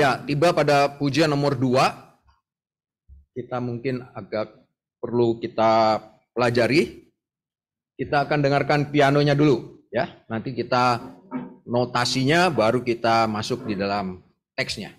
Ya, tiba pada pujian nomor 2. Kita mungkin agak perlu kita pelajari. Kita akan dengarkan pianonya dulu, ya. Nanti kita notasinya baru kita masuk di dalam teksnya.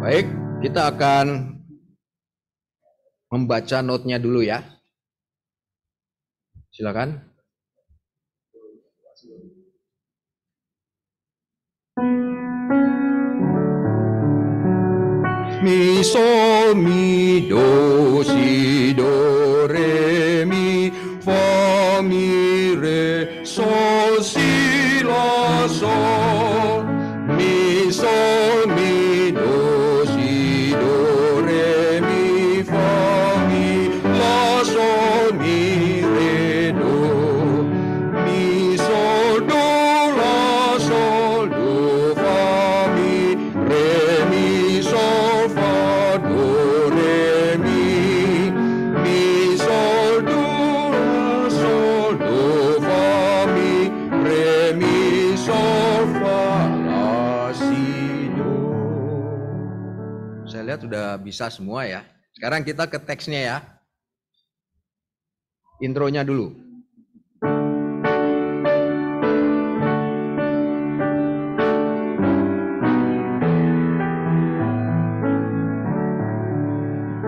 Baik, kita akan membaca notnya dulu ya. Silakan. Mi sol mi do si do re mi fa mi re sol si la sol mi sol mi do si do re mi fa mi la sol mi re do mi sol do la sol do fa mi re mi sol fa do re mi mi sol do la sol do fa mi re mi sol fa la si do. Saya lihat sudah bisa semua ya. Sekarang kita ke teksnya ya. Intronya dulu.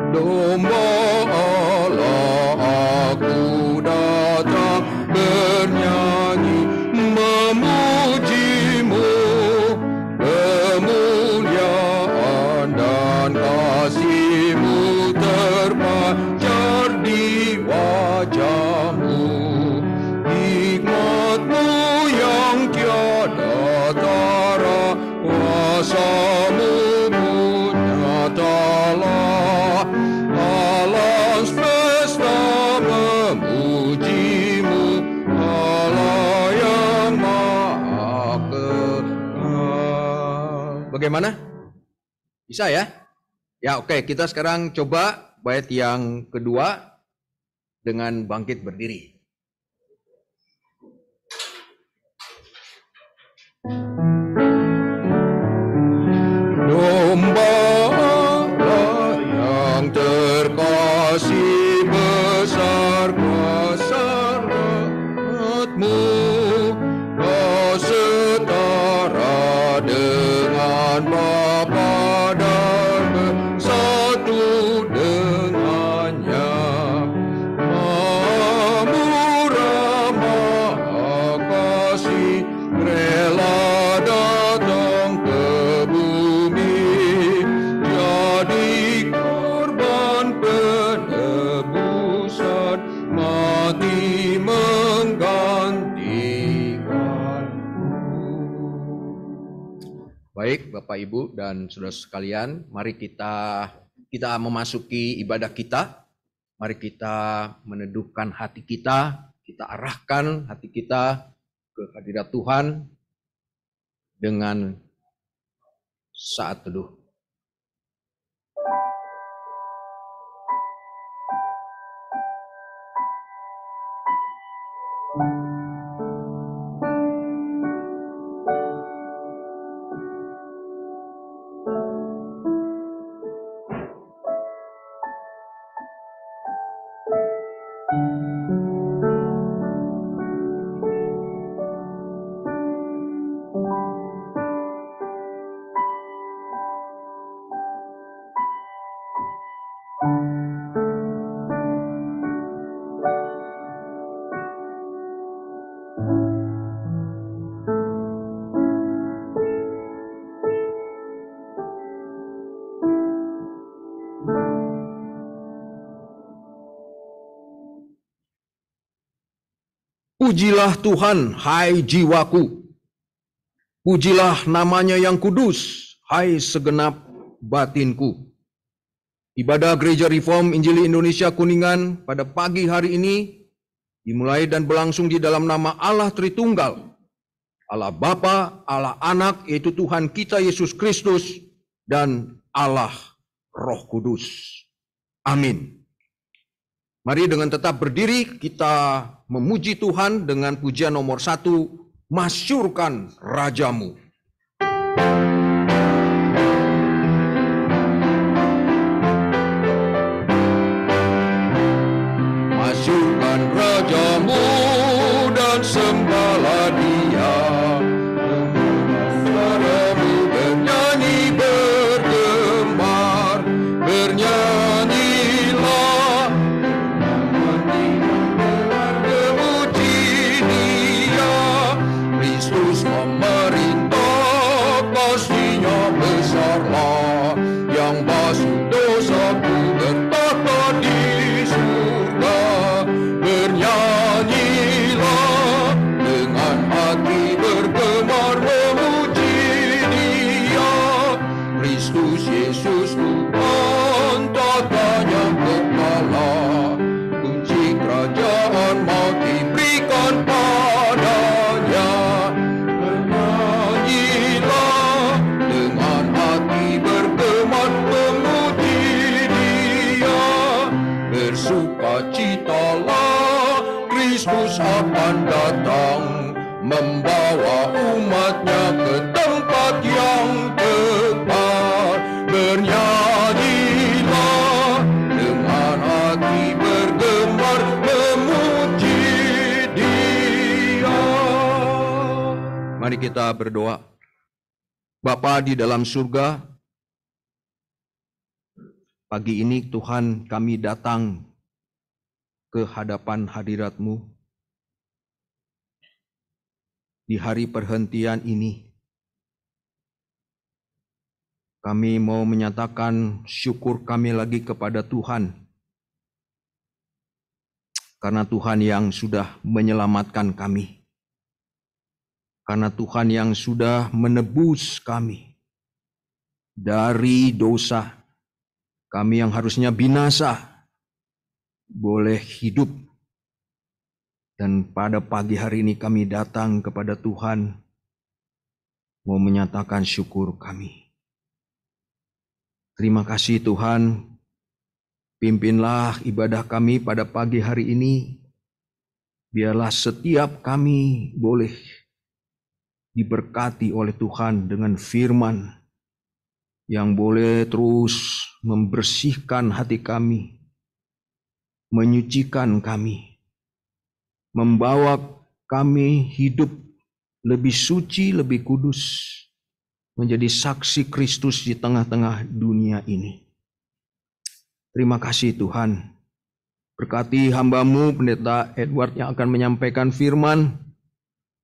Domba Allah aku datang bernyanyi memujimu, kemuliaan dan kasih-Mu terpancar di wajah-Mu, hikmat-Mu yang tiada tara, kuasa-Mu nyatalah, alam semesta memuji-Mu, Allah yang Maha Kekal. Bagaimana? Bisa ya? Ya oke, kita sekarang coba bait yang kedua dengan bangkit berdiri. Domba Allah yang terkasih, besar kuasa rahmat-Mu, Kau setara dengan Bapa dan bersatu dengannya. Maha murah, Maha kasih, rela datang ke bumi, jadi korban penebusan, mati menggantikanku. Baik, Bapak Ibu dan saudara sekalian, mari kita memasuki ibadah kita. Mari kita meneduhkan hati kita arahkan hati kita ke hadirat Tuhan dengan saat teduh. Pujilah Tuhan, hai jiwaku. Pujilah namanya yang kudus, hai segenap batinku. Ibadah Gereja Reform Injili Indonesia Kuningan pada pagi hari ini dimulai dan berlangsung di dalam nama Allah Tritunggal, Allah Bapa, Allah Anak, yaitu Tuhan kita Yesus Kristus, dan Allah Roh Kudus. Amin. Mari dengan tetap berdiri kita memuji Tuhan dengan pujian nomor 1, Masyurkan Rajamu. Masyurkan Rajamu dan sembahlah Dia. Suaramu bernyanyi bergemar, bernyanyilah, memuji Dia. Kristus memerintah, pastinya besarlah, yang basuh dosaku bertata di surga. Bernyanyilah, dengan hati bergemar memuji Dia. Kristus Yesus Tuhan, tatanya kepala, kunci kerajaan maut diberikan padanya. Bernyanyilah, dengan hati bergemar memuji Dia. Bersukacitalah, Kristus akan datang, membawa umatnya ke tempat yang tepat. Bernyanyilah, dengan hati bergemar memuji Dia. Mari kita berdoa. Bapa di dalam surga, pagi ini Tuhan kami datang ke hadapan hadirat-Mu. Di hari perhentian ini, kami mau menyatakan syukur kami lagi kepada Tuhan. Karena Tuhan yang sudah menyelamatkan kami. Karena Tuhan yang sudah menebus kami dari dosa. Kami yang harusnya binasa boleh hidup. Dan pada pagi hari ini kami datang kepada Tuhan mau menyatakan syukur kami. Terima kasih Tuhan, pimpinlah ibadah kami pada pagi hari ini. Biarlah setiap kami boleh diberkati oleh Tuhan dengan firman yang boleh terus membersihkan hati kami, menyucikan kami, membawa kami hidup lebih suci, lebih kudus, menjadi saksi Kristus di tengah-tengah dunia ini. Terima kasih Tuhan. Berkati hamba-Mu Pendeta Edward yang akan menyampaikan firman.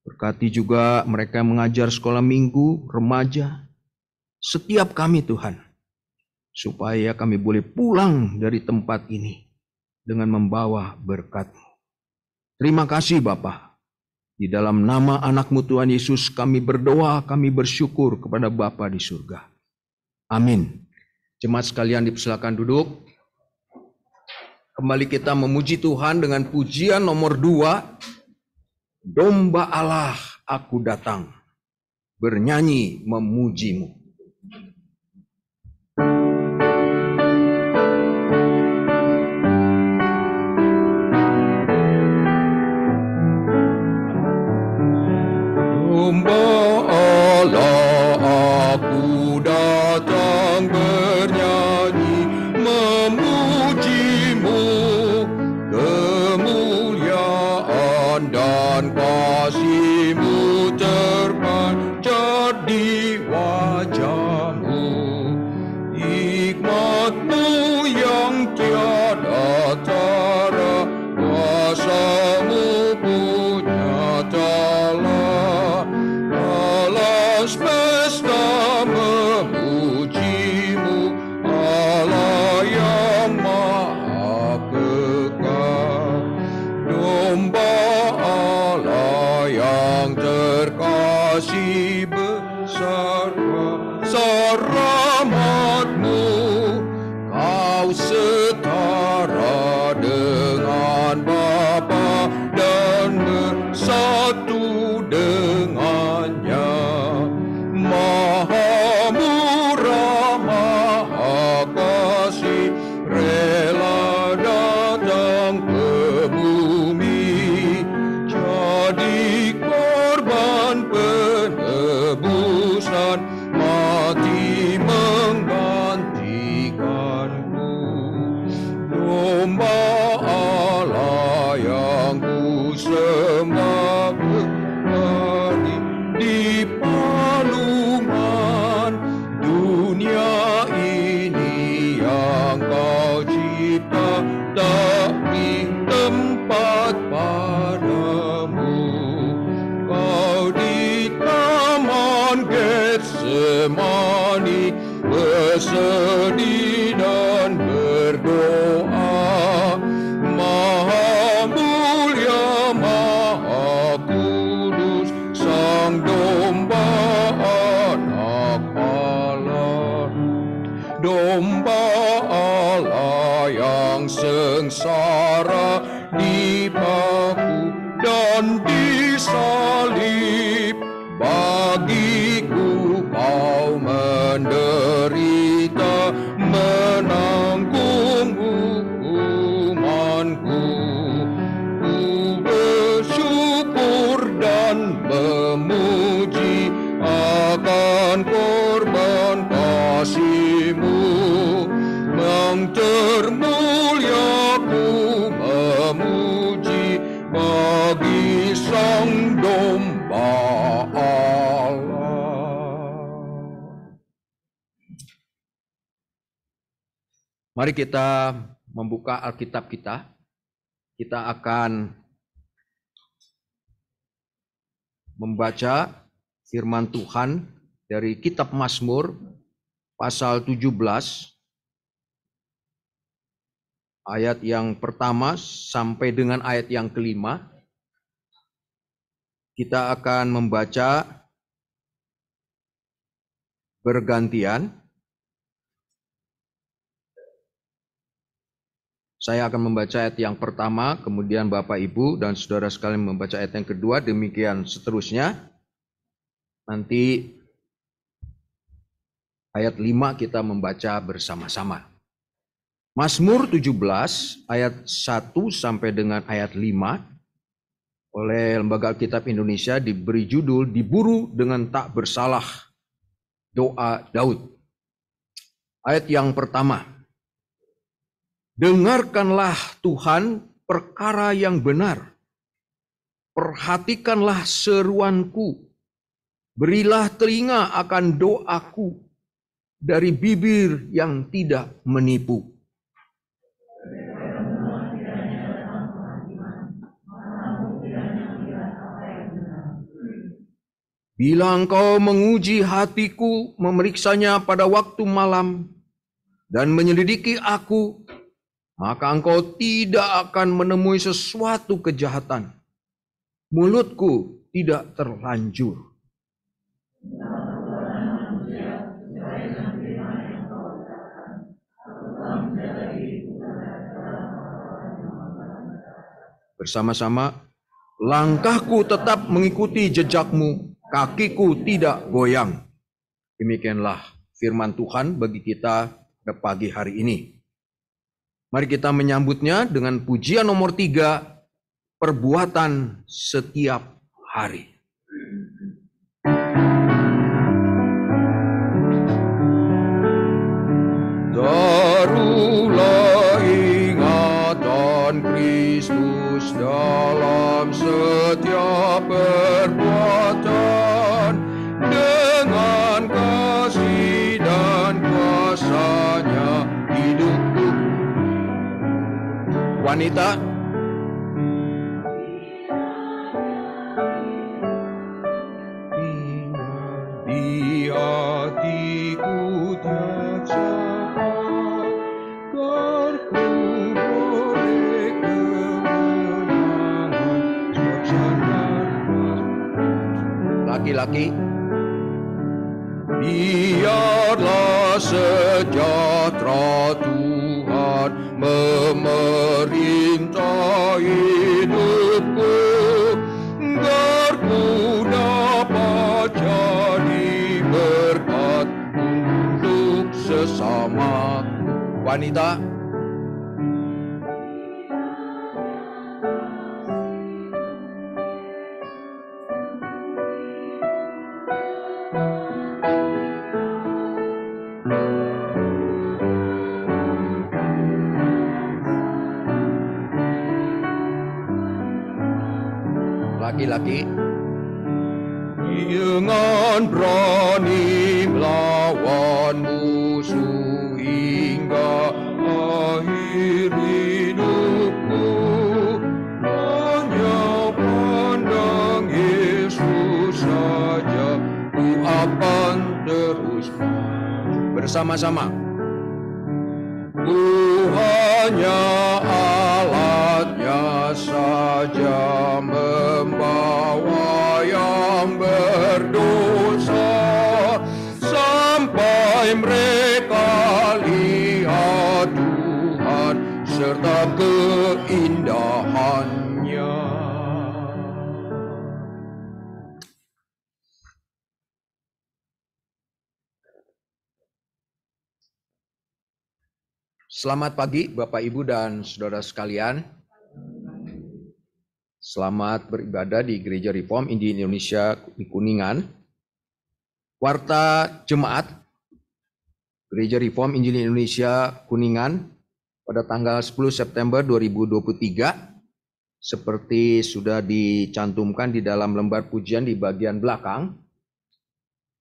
Berkati juga mereka yang mengajar sekolah minggu, remaja. Setiap kami Tuhan. Supaya kami boleh pulang dari tempat ini dengan membawa berkat-Mu. Terima kasih Bapa. Di dalam nama anak-Mu Tuhan Yesus kami berdoa, kami bersyukur kepada Bapa di surga. Amin. Jemaat sekalian dipersilakan duduk. Kembali kita memuji Tuhan dengan pujian nomor 2. Domba Allah aku datang, bernyanyi memuji-Mu. Domba Allah aku datang, bernyanyi memuji-Mu. Kemuliaan dan kasih-Mu terpancar di wajah. rahmat-Mu, Kau setara dengan Bapa dan bersatu dengannya. Maha murah, maha kasih, rela datang ke bumi, jadi korban penebusan, mati menggantikanku. Domba Allah yang ku sembah berani di palungan dunia ini yang Kau cipta, tak di tempat padamu. Kau di taman Getsemani bersedih dan berdoa. Maha mulia, maha kudus, Sang Domba anak Allah. Domba Allah yang sengsara dipaku dan disalib, bagiku Kau menderita, menanggung hukumanku. Ku bersyukur dan memuji akan korban kasih-Mu, yang termulia ku memuji bagi Sang Domba Allah. Mari kita membuka Alkitab kita. Kita akan membaca firman Tuhan dari kitab Mazmur pasal 17 ayat yang pertama sampai dengan ayat yang kelima. Kita akan membaca bergantian. Saya akan membaca ayat yang pertama, kemudian Bapak, Ibu, dan saudara sekalian membaca ayat yang kedua, demikian seterusnya. Nanti ayat 5 kita membaca bersama-sama. Mazmur 17 ayat 1 sampai dengan ayat 5 oleh Lembaga Alkitab Indonesia diberi judul Diburu dengan Tak Bersalah, Doa Daud. Ayat yang pertama. Dengarkanlah Tuhan perkara yang benar, perhatikanlah seruanku, berilah telinga akan doaku dari bibir yang tidak menipu. Bila Engkau menguji hatiku, memeriksanya pada waktu malam, dan menyelidiki aku, maka Engkau tidak akan menemui sesuatu kejahatan. Mulutku tidak terlanjur. Bersama-sama, langkahku tetap mengikuti jejak-Mu, kakiku tidak goyang. Demikianlah firman Tuhan bagi kita pada pagi hari ini. Mari kita menyambutnya dengan pujian nomor 3, perbuatan setiap hari. Taruhlah ingatan Kristus dalam setiap perbuatan, dengan kasih dan kuasa-Nya hidupku. Wanita, di hatiku tak salah, agar ku boleh kemenangan suasana. Laki-laki, biarlah sejahtera Tuhan memerintah hidupku, biar ku dapat jadi berkat untuk sesama. Wanita, laki-laki, dengan berani melawan musuh hingga akhir hidupku, hanya pandang Yesus saja, ku akan terus bersama-sama. Ku hanya alatnya saja, membawa yang berdosa, sampai mereka lihat Tuhan serta keindahannya. Selamat pagi Bapak Ibu dan Saudara sekalian. Selamat beribadah di Gereja Reform Injil Indonesia di Kuningan. Warta Jemaat Gereja Reform Injil Indonesia Kuningan pada tanggal 10 September 2023 seperti sudah dicantumkan di dalam lembar pujian di bagian belakang.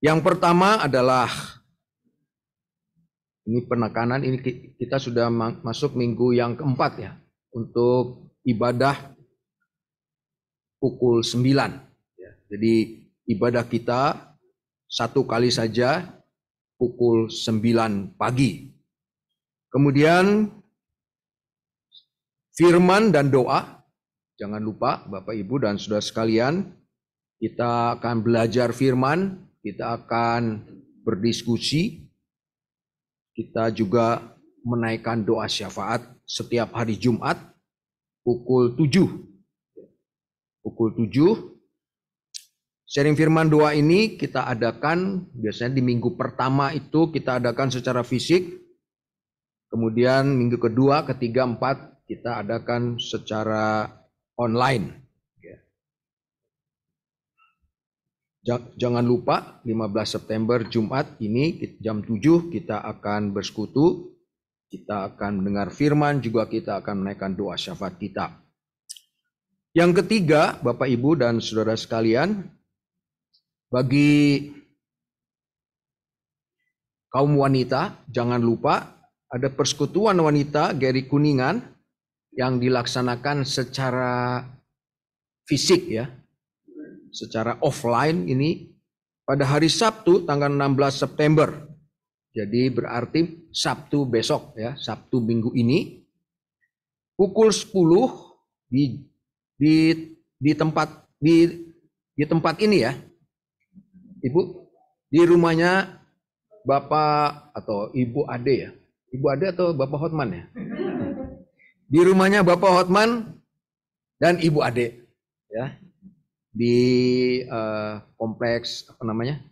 Yang pertama adalah ini penekanan, ini kita sudah masuk minggu yang keempat ya, untuk ibadah pukul 9. Ya, jadi ibadah kita satu kali saja pukul 9 pagi. Kemudian firman dan doa. Jangan lupa Bapak Ibu dan Saudara sekalian, kita akan belajar firman, kita akan berdiskusi. Kita juga menaikkan doa syafaat setiap hari Jumat pukul 7. Pukul 7. Sharing firman doa ini kita adakan biasanya di minggu pertama itu kita adakan secara fisik. Kemudian minggu kedua, ketiga, empat kita adakan secara online. Jangan lupa 15 September Jumat ini jam 7 kita akan bersekutu, kita akan mendengar firman, juga kita akan menaikkan doa syafaat kita. Yang ketiga, Bapak Ibu dan Saudara sekalian, bagi kaum wanita, jangan lupa ada persekutuan wanita GRI Kuningan yang dilaksanakan secara fisik ya. Secara offline ini pada hari Sabtu tanggal 16 September. Jadi berarti Sabtu besok ya, Sabtu minggu ini pukul 10 di tempat ini ya. Ibu, di rumahnya Bapak atau Ibu Ade ya. Ibu Ade atau Bapak Hotman ya? Di rumahnya Bapak Hotman dan Ibu Ade ya. Di kompleks apa namanya?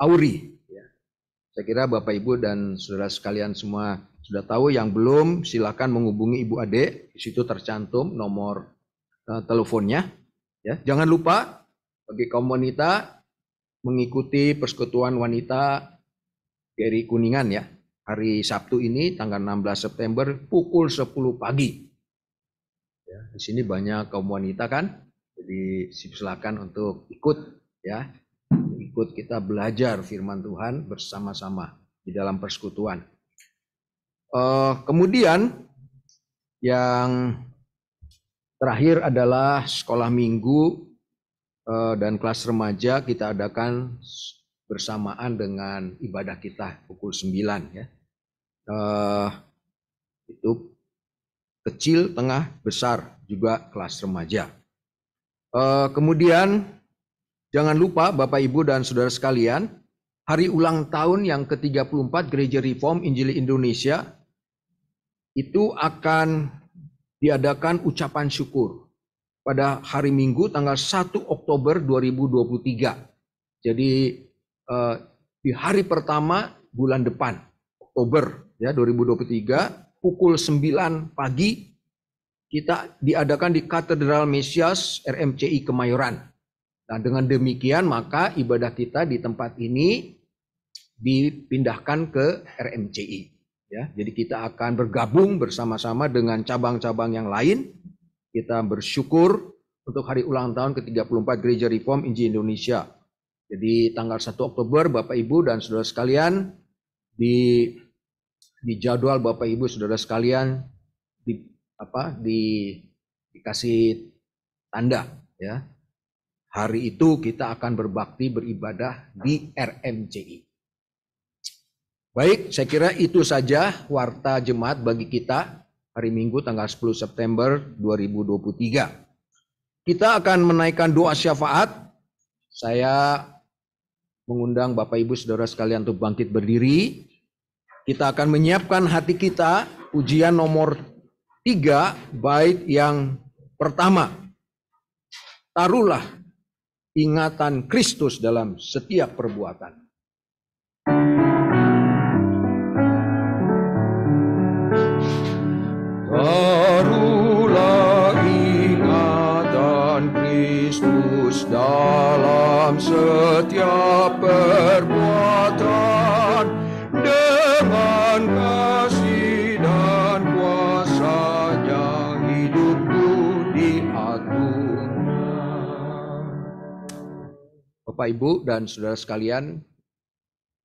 Auri. Ya. Saya kira Bapak Ibu dan Saudara sekalian semua sudah tahu. Yang belum silakan menghubungi Ibu Ade. Di situ tercantum nomor teleponnya. Ya, jangan lupa bagi kaum wanita mengikuti persekutuan wanita GRI Kuningan ya. Hari Sabtu ini tanggal 16 September pukul 10 pagi. Ya, di sini banyak kaum wanita kan? Jadi silakan untuk ikut ya, ikut kita belajar firman Tuhan bersama-sama di dalam persekutuan. Kemudian yang terakhir adalah sekolah minggu dan kelas remaja kita adakan bersamaan dengan ibadah kita pukul 9 ya. Itu kecil, tengah, besar juga kelas remaja. Kemudian jangan lupa Bapak Ibu dan Saudara sekalian, hari ulang tahun yang ke-34 Gereja Reform Injili Indonesia itu akan diadakan ucapan syukur pada hari Minggu tanggal 1 Oktober 2023. Jadi di hari pertama bulan depan, Oktober ya 2023, pukul 9 pagi kita diadakan di Katedral Mesias RMCI Kemayoran. Nah, dengan demikian maka ibadah kita di tempat ini dipindahkan ke RMCI. Ya, jadi kita akan bergabung bersama-sama dengan cabang-cabang yang lain. Kita bersyukur untuk hari ulang tahun ke-34 Gereja Reform Injili Indonesia. Jadi tanggal 1 Oktober Bapak Ibu dan Saudara sekalian di jadwal Bapak Ibu Saudara sekalian dikasih tanda ya. Hari itu kita akan berbakti beribadah di RMCI. Baik, saya kira itu saja warta jemaat bagi kita hari Minggu tanggal 10 September 2023. Kita akan menaikkan doa syafaat. Saya mengundang Bapak Ibu Saudara sekalian untuk bangkit berdiri. Kita akan menyiapkan hati kita, pujian nomor 3, bait yang pertama. Taruhlah ingatan Kristus dalam setiap perbuatan. Taruhlah ingatan Kristus dalam setiap perbuatan, dengan kasih dan kuasa-Nya hidupku diaturnya. Bapak Ibu dan Saudara sekalian,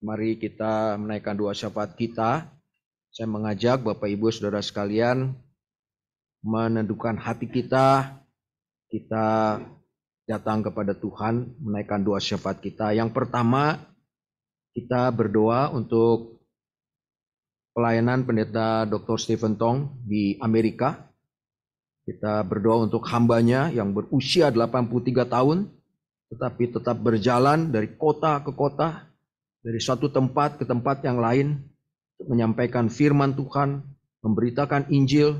mari kita menaikkan doa syafaat kita. Saya mengajak Bapak Ibu Saudara sekalian menundukkan hati kita datang kepada Tuhan, menaikkan doa syafaat kita. Yang pertama, kita berdoa untuk pelayanan Pendeta Dr. Stephen Tong di Amerika. Kita berdoa untuk hambanya yang berusia 83 tahun, tetapi tetap berjalan dari kota ke kota, dari satu tempat ke tempat yang lain, untuk menyampaikan firman Tuhan, memberitakan Injil,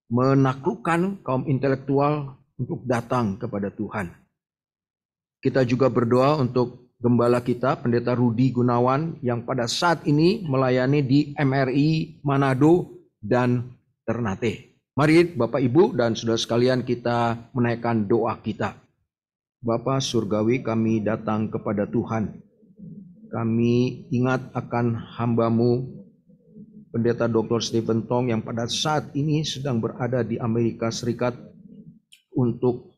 menaklukkan kaum intelektual untuk datang kepada Tuhan. Kita juga berdoa untuk gembala kita, Pendeta Rudi Gunawan, yang pada saat ini melayani di MRI Manado dan Ternate. Mari Bapak Ibu dan Saudara sekalian kita menaikkan doa kita. Bapa Surgawi, kami datang kepada Tuhan. Kami ingat akan hamba-Mu, Pendeta Dr. Stephen Tong, yang pada saat ini sedang berada di Amerika Serikat untuk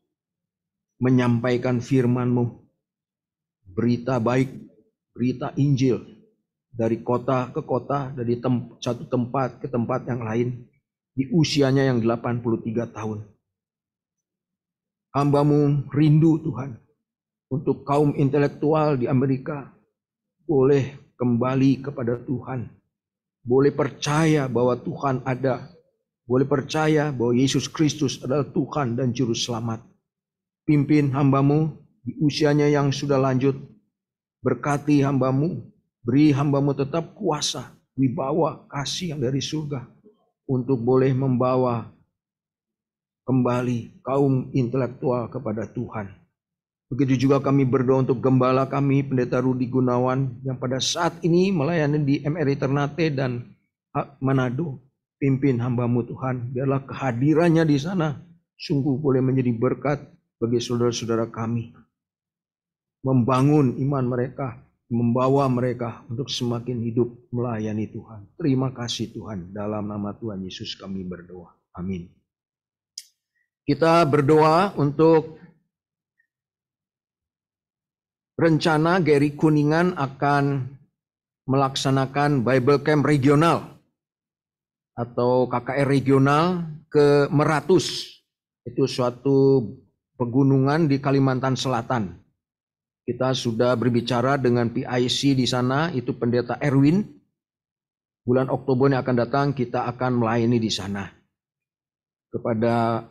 menyampaikan firman-Mu, berita baik, berita Injil, dari kota ke kota, dari satu tempat ke tempat yang lain, di usianya yang 83 tahun. Hamba-Mu rindu Tuhan, untuk kaum intelektual di Amerika boleh kembali kepada Tuhan, boleh percaya bahwa Tuhan ada, boleh percaya bahwa Yesus Kristus adalah Tuhan dan Juru Selamat. Pimpin hamba-Mu di usianya yang sudah lanjut, berkati hamba-Mu, beri hamba-Mu tetap kuasa, wibawa, kasih yang dari surga, untuk boleh membawa kembali kaum intelektual kepada Tuhan. Begitu juga kami berdoa untuk gembala kami, Pendeta Rudi Gunawan, yang pada saat ini melayani di MRI Ternate dan Manado. Pimpin hamba-Mu Tuhan, biarlah kehadirannya di sana sungguh boleh menjadi berkat bagi saudara-saudara kami. Membangun iman mereka, membawa mereka untuk semakin hidup melayani Tuhan. Terima kasih Tuhan, dalam nama Tuhan Yesus kami berdoa. Amin. Kita berdoa untuk rencana Gary Kuningan akan melaksanakan Bible Camp regional atau KKR regional ke Meratus. Itu suatu pegunungan di Kalimantan Selatan. Kita sudah berbicara dengan PIC di sana, itu Pendeta Erwin. Bulan Oktober yang akan datang kita akan melayani di sana. Kepada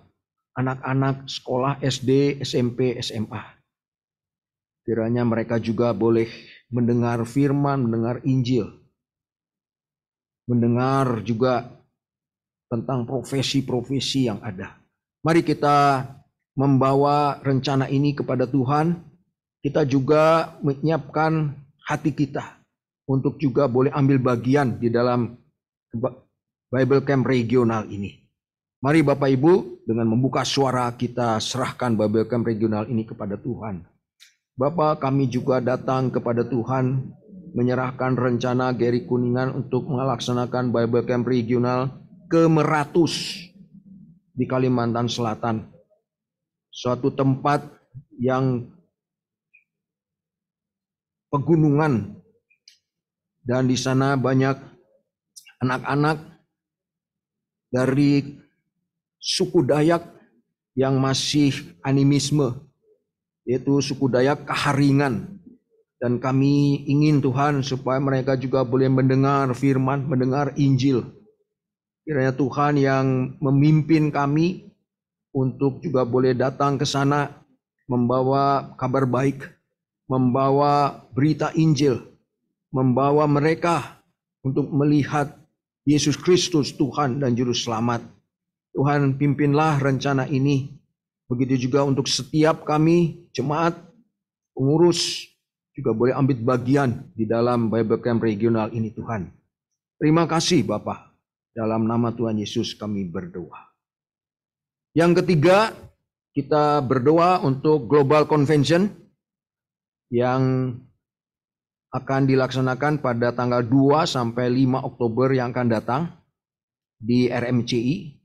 anak-anak sekolah SD, SMP, SMA. Kiranya mereka juga boleh mendengar firman, mendengar Injil, mendengar juga tentang profesi-profesi yang ada. Mari kita membawa rencana ini kepada Tuhan. Kita juga menyiapkan hati kita untuk juga boleh ambil bagian di dalam Bible Camp regional ini. Mari Bapak Ibu, dengan membuka suara kita serahkan Bible Camp regional ini kepada Tuhan. Bapak, kami juga datang kepada Tuhan menyerahkan rencana Geri Kuningan untuk melaksanakan Bible Camp regional ke Meratus di Kalimantan Selatan. Suatu tempat yang pegunungan dan di sana banyak anak-anak dari suku Dayak yang masih animisme, yaitu suku Dayak Kaharingan. Dan kami ingin Tuhan supaya mereka juga boleh mendengar firman, mendengar Injil. Kiranya Tuhan yang memimpin kami untuk juga boleh datang ke sana membawa kabar baik, membawa berita Injil, membawa mereka untuk melihat Yesus Kristus Tuhan dan Juru Selamat. Tuhan, pimpinlah rencana ini. Begitu juga untuk setiap kami jemaat, pengurus juga boleh ambil bagian di dalam Bible Camp regional ini Tuhan. Terima kasih Bapak. Dalam nama Tuhan Yesus kami berdoa. Yang ketiga, kita berdoa untuk Global Convention yang akan dilaksanakan pada tanggal 2 sampai 5 Oktober yang akan datang di RMCI.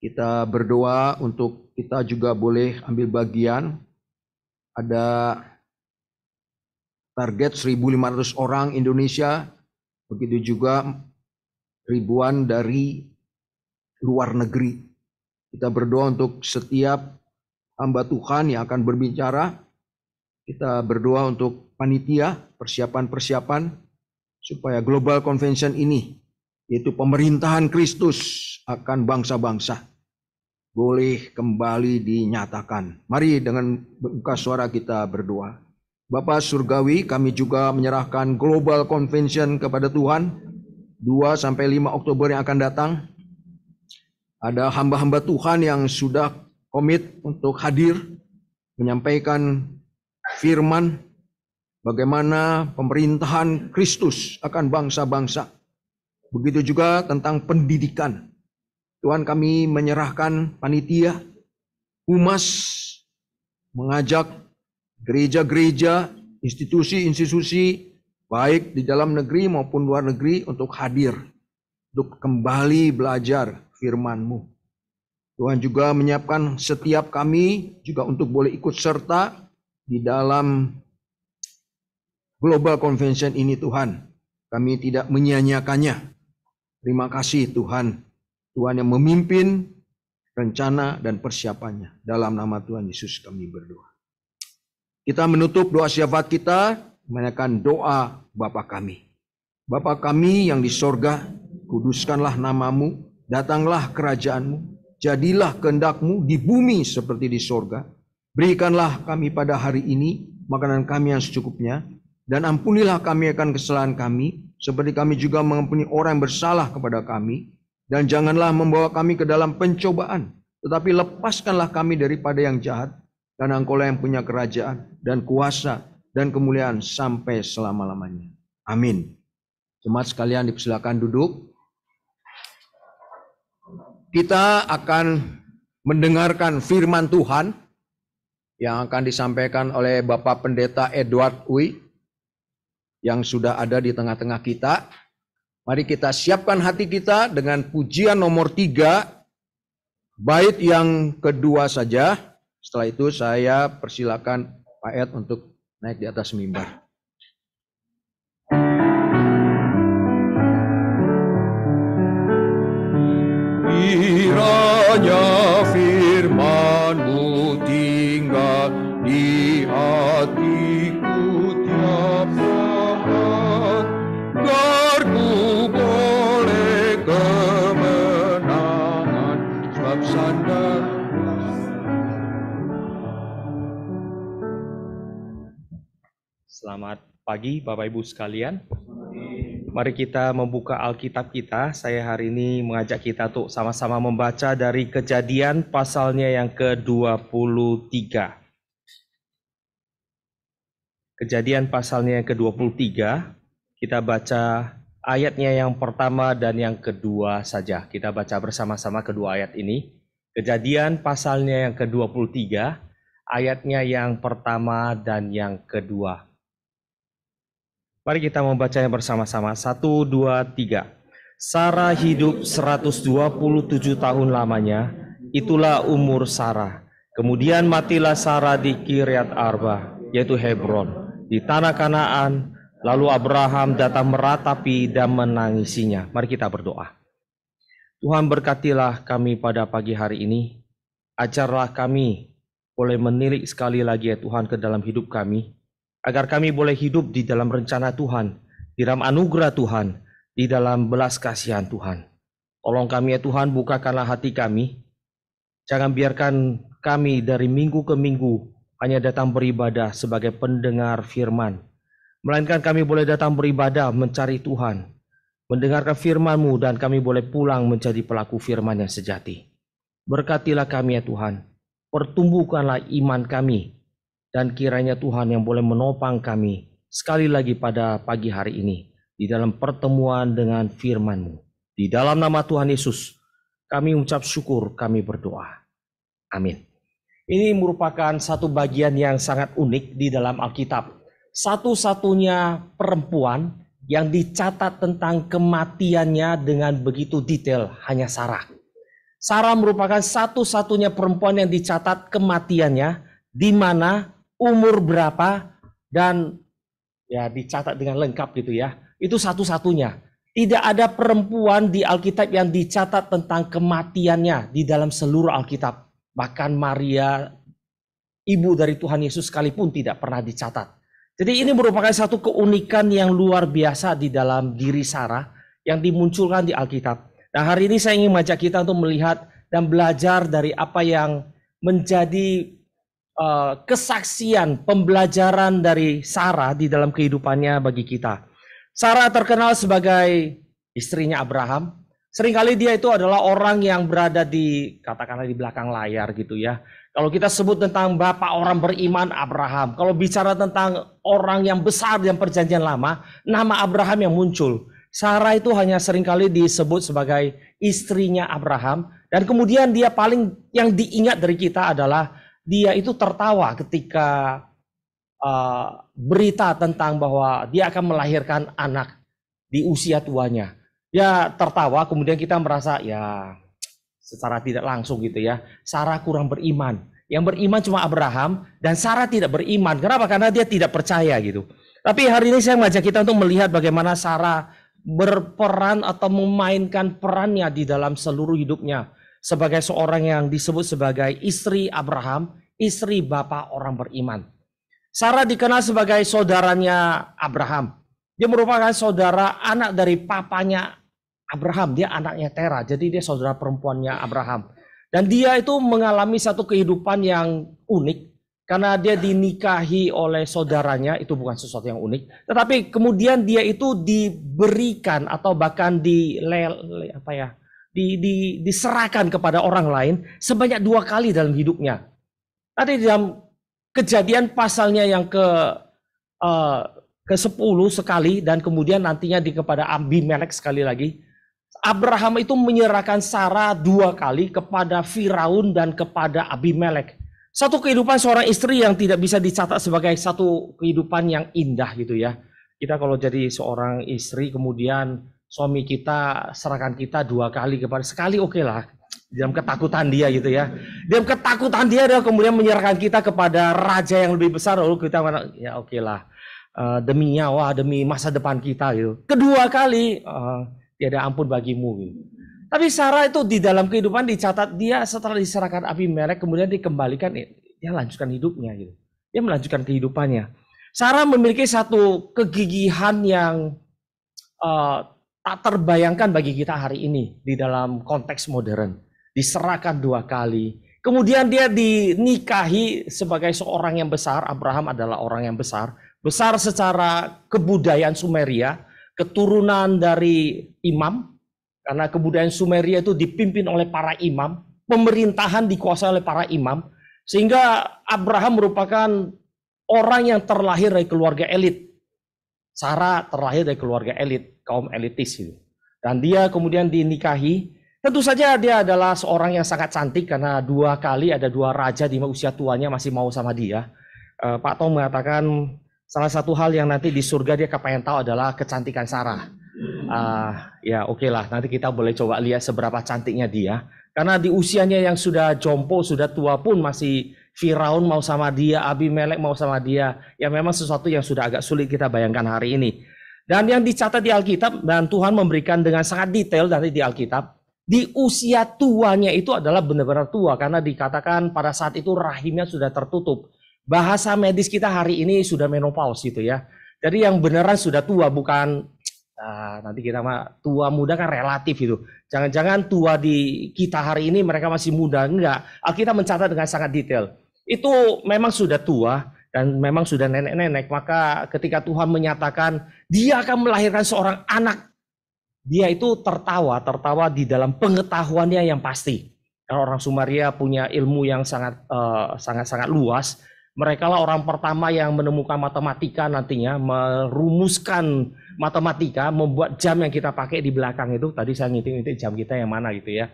Kita berdoa untuk kita juga boleh ambil bagian. Ada target 1.500 orang Indonesia, begitu juga ribuan dari luar negeri. Kita berdoa untuk setiap hamba Tuhan yang akan berbicara. Kita berdoa untuk panitia, persiapan-persiapan supaya Global Convention ini, yaitu pemerintahan Kristus akan bangsa-bangsa, boleh kembali dinyatakan. Mari dengan buka suara kita berdoa. Bapa Surgawi, kami juga menyerahkan Global Convention kepada Tuhan. 2 sampai 5 Oktober yang akan datang. Ada hamba-hamba Tuhan yang sudah komit untuk hadir, menyampaikan firman, bagaimana pemerintahan Kristus akan bangsa-bangsa. Begitu juga tentang pendidikan. Tuhan, kami menyerahkan panitia, humas, mengajak gereja-gereja, institusi-institusi, baik di dalam negeri maupun luar negeri untuk hadir, untuk kembali belajar firman-Mu. Tuhan juga menyiapkan setiap kami juga untuk boleh ikut serta di dalam Global Convention ini Tuhan. Kami tidak menyia-nyiakannya. Terima kasih Tuhan. Tuhan yang memimpin rencana dan persiapannya. Dalam nama Tuhan Yesus kami berdoa. Kita menutup doa syafaat kita, menaikkan doa Bapa kami. Bapa kami yang di sorga, kuduskanlah namamu, datanglah kerajaanmu, jadilah kehendak-Mu di bumi seperti di sorga. Berikanlah kami pada hari ini makanan kami yang secukupnya, dan ampunilah kami akan kesalahan kami, seperti kami juga mengampuni orang yang bersalah kepada kami. Dan janganlah membawa kami ke dalam pencobaan, tetapi lepaskanlah kami daripada yang jahat, karena Engkau-lah yang punya kerajaan dan kuasa dan kemuliaan sampai selama-lamanya. Amin. Jemaat sekalian dipersilakan duduk. Kita akan mendengarkan firman Tuhan yang akan disampaikan oleh Bapak Pendeta Edward Uy yang sudah ada di tengah-tengah kita. Mari kita siapkan hati kita dengan pujian nomor 3, bait yang kedua saja. Setelah itu saya persilakan Pak Ed untuk naik di atas mimbar. Kiranya firman-Mu tinggal di hatiku tiap saat, agar ku boleh kemenangan sebab sandar. Selamat pagi Bapak Ibu sekalian. Mari kita membuka Alkitab kita. Saya hari ini mengajak kita untuk sama-sama membaca dari Kejadian pasalnya yang ke-23. Kejadian pasalnya yang ke-23, kita baca ayatnya yang pertama dan yang kedua saja. Kita baca bersama-sama kedua ayat ini. Kejadian pasalnya yang ke-23, ayatnya yang pertama dan yang kedua. Mari kita membacanya bersama-sama. 1, 2, 3. Sarah hidup 127 tahun lamanya, itulah umur Sarah. Kemudian matilah Sarah di Kiryat Arba, yaitu Hebron, di tanah Kanaan. Lalu Abraham datang meratapi dan menangisinya. Mari kita berdoa. Tuhan, berkatilah kami pada pagi hari ini. Ajarlah kami boleh menilik sekali lagi ya Tuhan ke dalam hidup kami, agar kami boleh hidup di dalam rencana Tuhan, di dalam anugerah Tuhan, di dalam belas kasihan Tuhan. Tolong kami ya Tuhan, bukakanlah hati kami. Jangan biarkan kami dari minggu ke minggu hanya datang beribadah sebagai pendengar firman, melainkan kami boleh datang beribadah mencari Tuhan, mendengarkan firman-Mu, dan kami boleh pulang menjadi pelaku firman yang sejati. Berkatilah kami ya Tuhan, pertumbuhkanlah iman kami, dan kiranya Tuhan yang boleh menopang kami sekali lagi pada pagi hari ini di dalam pertemuan dengan firman-Mu. Di dalam nama Tuhan Yesus kami ucap syukur, kami berdoa. Amin. Ini merupakan satu bagian yang sangat unik di dalam Alkitab. Satu-satunya perempuan yang dicatat tentang kematiannya dengan begitu detail hanya Sarah. Sarah merupakan satu-satunya perempuan yang dicatat kematiannya, di mana, umur berapa, dan ya dicatat dengan lengkap gitu ya. Itu satu-satunya. Tidak ada perempuan di Alkitab yang dicatat tentang kematiannya di dalam seluruh Alkitab. Bahkan Maria, ibu dari Tuhan Yesus sekalipun tidak pernah dicatat. Jadi ini merupakan satu keunikan yang luar biasa di dalam diri Sarah yang dimunculkan di Alkitab. Nah, hari ini saya ingin mengajak kita untuk melihat dan belajar dari apa yang menjadi kesaksian, pembelajaran dari Sarah di dalam kehidupannya bagi kita. Sarah terkenal sebagai istrinya Abraham. Seringkali dia itu adalah orang yang berada di, katakanlah di belakang layar gitu ya. Kalau kita sebut tentang bapak orang beriman, Abraham. Kalau bicara tentang orang yang besar dalam perjanjian lama, nama Abraham yang muncul. Sarah itu hanya seringkali disebut sebagai istrinya Abraham. Dan kemudian dia paling yang diingat dari kita adalah dia itu tertawa ketika berita tentang bahwa dia akan melahirkan anak di usia tuanya. Dia tertawa, kemudian kita merasa ya secara tidak langsung gitu ya, Sarah kurang beriman. Yang beriman cuma Abraham, dan Sarah tidak beriman. Kenapa? Karena dia tidak percaya gitu. Tapi hari ini saya mengajak kita untuk melihat bagaimana Sarah berperan atau memainkan perannya di dalam seluruh hidupnya sebagai seorang yang disebut sebagai istri Abraham, istri bapak orang beriman. Sarah dikenal sebagai saudaranya Abraham. Dia merupakan saudara anak dari papanya Abraham. Dia anaknya Tera, jadi dia saudara perempuannya Abraham. Dan dia itu mengalami satu kehidupan yang unik karena dia dinikahi oleh saudaranya. Itu bukan sesuatu yang unik, tetapi kemudian dia itu diberikan atau bahkan diserahkan kepada orang lain sebanyak 2 kali dalam hidupnya. Tadi dalam Kejadian pasalnya yang ke-10 sekali, dan kemudian nantinya kepada Abimelek sekali lagi. Abraham itu menyerahkan Sarah 2 kali kepada Firaun dan kepada Abimelek. Satu kehidupan seorang istri yang tidak bisa dicatat sebagai satu kehidupan yang indah gitu ya. Kita kalau jadi seorang istri kemudian suami kita serahkan kita 2 kali kepada, sekali oke lah. Dalam ketakutan dia gitu ya. Dalam ketakutan dia kemudian menyerahkan kita kepada raja yang lebih besar, lalu kita ya oke lah. Demi nyawa, demi masa depan kita gitu. Kedua kali tiada ampun bagimu gitu. Tapi Sarah itu di dalam kehidupan dicatat dia setelah diserahkan Abimelek kemudian dikembalikan, dia lanjutkan hidupnya gitu. Dia melanjutkan kehidupannya. Sarah memiliki satu kegigihan yang tak terbayangkan bagi kita hari ini di dalam konteks modern. Diserahkan 2 kali. Kemudian dia dinikahi sebagai seorang yang besar. Abraham adalah orang yang besar. besar secara kebudayaan Sumeria, keturunan dari imam, karena kebudayaan Sumeria itu dipimpin oleh para imam, pemerintahan dikuasai oleh para imam, sehingga Abraham merupakan orang yang terlahir dari keluarga elit. Sarah terlahir dari keluarga elit, kaum elitis itu. Dan dia kemudian dinikahi. Tentu saja dia adalah seorang yang sangat cantik karena 2 kali ada 2 raja di usia tuanya masih mau sama dia. Pak Tom mengatakan salah satu hal yang nanti di surga dia kepengen tahu adalah kecantikan Sarah. Ya oke lah, nanti kita boleh coba lihat seberapa cantiknya dia. Karena di usianya yang sudah jompo, sudah tua pun masih Firaun mau sama dia, Abimelek mau sama dia. Ya memang sesuatu yang sudah agak sulit kita bayangkan hari ini. Dan yang dicatat di Alkitab, dan Tuhan memberikan dengan sangat detail nanti di Alkitab, di usia tuanya itu adalah benar-benar tua. Karena dikatakan pada saat itu rahimnya sudah tertutup. Bahasa medis kita hari ini sudah menopause gitu ya. Jadi yang beneran sudah tua, bukan nanti kita mah tua muda kan relatif itu. Jangan-jangan tua di kita hari ini mereka masih muda, enggak. Alkitab mencatat dengan sangat detail. Itu memang sudah tua dan memang sudah nenek-nenek. Maka ketika Tuhan menyatakan dia akan melahirkan seorang anak, dia itu tertawa di dalam pengetahuannya yang pasti. Karena orang Sumeria punya ilmu yang sangat luas. Mereka lah orang pertama yang menemukan matematika nantinya, merumuskan matematika, membuat jam yang kita pakai di belakang itu. Tadi saya ngitung-ngitung jam kita yang mana gitu ya.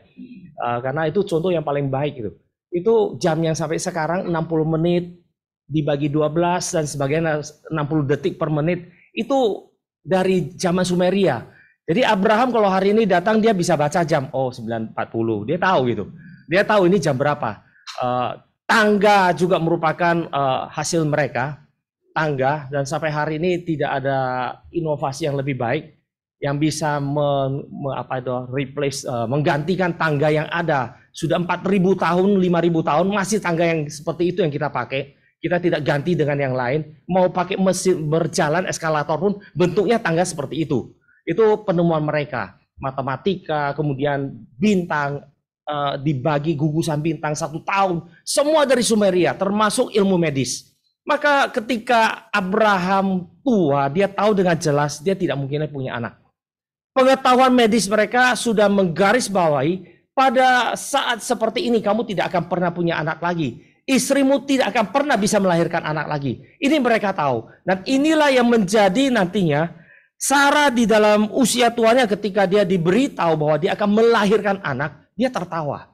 Karena itu contoh yang paling baik gitu. Itu jam yang sampai sekarang 60 menit dibagi 12 dan sebagainya 60 detik per menit. Itu dari zaman Sumeria. Jadi Abraham kalau hari ini datang dia bisa baca jam. Oh 9.40, dia tahu gitu. Dia tahu ini jam berapa. Tangga juga merupakan hasil mereka, tangga, dan sampai hari ini tidak ada inovasi yang lebih baik yang bisa menggantikan tangga yang ada. Sudah 4.000 tahun, 5.000 tahun masih tangga yang seperti itu yang kita pakai. Kita tidak ganti dengan yang lain. Mau pakai mesin berjalan eskalator pun bentuknya tangga seperti itu. Itu penemuan mereka, matematika, kemudian bintang. Dibagi gugusan bintang 1 tahun, semua dari Sumeria, termasuk ilmu medis. Maka ketika Abraham tua, dia tahu dengan jelas dia tidak mungkin punya anak. Pengetahuan medis mereka sudah menggarisbawahi pada saat seperti ini kamu tidak akan pernah punya anak lagi. Istrimu tidak akan pernah bisa melahirkan anak lagi. Ini mereka tahu. Dan inilah yang menjadi nantinya Sarah di dalam usia tuanya ketika dia diberitahu bahwa dia akan melahirkan anak. Dia tertawa,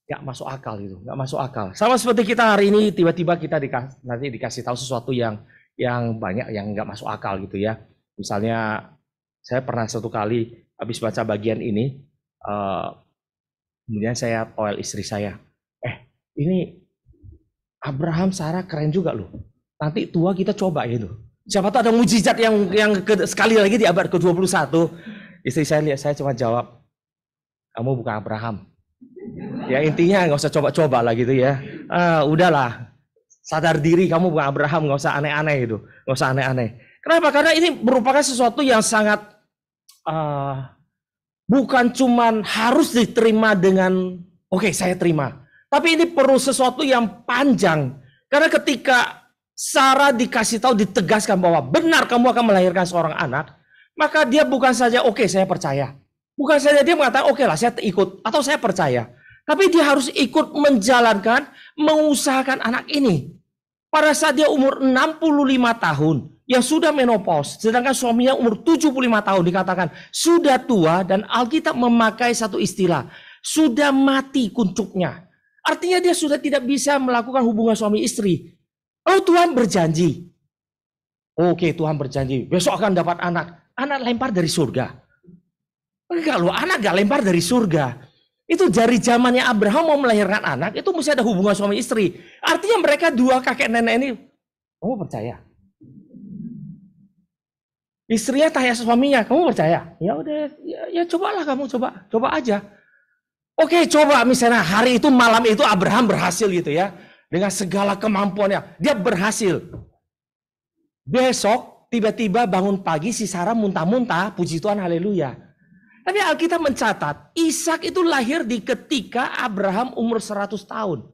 nggak masuk akal itu, nggak masuk akal. Sama seperti kita hari ini tiba-tiba kita nanti dikasih tahu sesuatu yang banyak yang nggak masuk akal gitu ya. Misalnya saya pernah satu kali habis baca bagian ini, kemudian saya toel istri saya, ini Abraham Sarah keren juga loh. Nanti tua kita coba gitu. Siapa tahu ada mujizat yang sekali lagi di abad ke-21. Istri saya lihat saya cuma jawab, kamu bukan Abraham. Ya intinya nggak usah coba-coba lah gitu ya. Udahlah, sadar diri kamu bukan Abraham, nggak usah aneh-aneh gitu, nggak usah aneh-aneh. Kenapa? Karena ini merupakan sesuatu yang sangat bukan cuman harus diterima dengan oke, saya terima. Tapi ini perlu sesuatu yang panjang. Karena ketika Sarah dikasih tahu, ditegaskan bahwa benar kamu akan melahirkan seorang anak, maka dia bukan saja oke, saya percaya. Bukan saja dia mengatakan oke lah saya ikut atau saya percaya. Tapi dia harus ikut menjalankan, mengusahakan anak ini. Pada saat dia umur 65 tahun yang sudah menopause, sedangkan suaminya umur 75 tahun dikatakan sudah tua dan Alkitab memakai satu istilah, sudah mati kuncupnya. Artinya dia sudah tidak bisa melakukan hubungan suami istri. Oh Tuhan berjanji. Oke Tuhan berjanji besok akan dapat anak. Anak lempar dari surga. Enggak loh, anak gak lempar dari surga. Itu dari zamannya Abraham mau melahirkan anak, itu mesti ada hubungan suami istri. Artinya mereka dua kakek nenek ini, kamu percaya? Istrinya tanya suaminya, kamu percaya? Ya udah, ya cobalah kamu, coba aja. Oke, coba misalnya hari itu malam itu Abraham berhasil gitu ya. Dengan segala kemampuannya, dia berhasil. Besok tiba-tiba bangun pagi si Sarah muntah-muntah, puji Tuhan haleluya. Tapi Alkitab mencatat, Ishak itu lahir di ketika Abraham umur 100 tahun.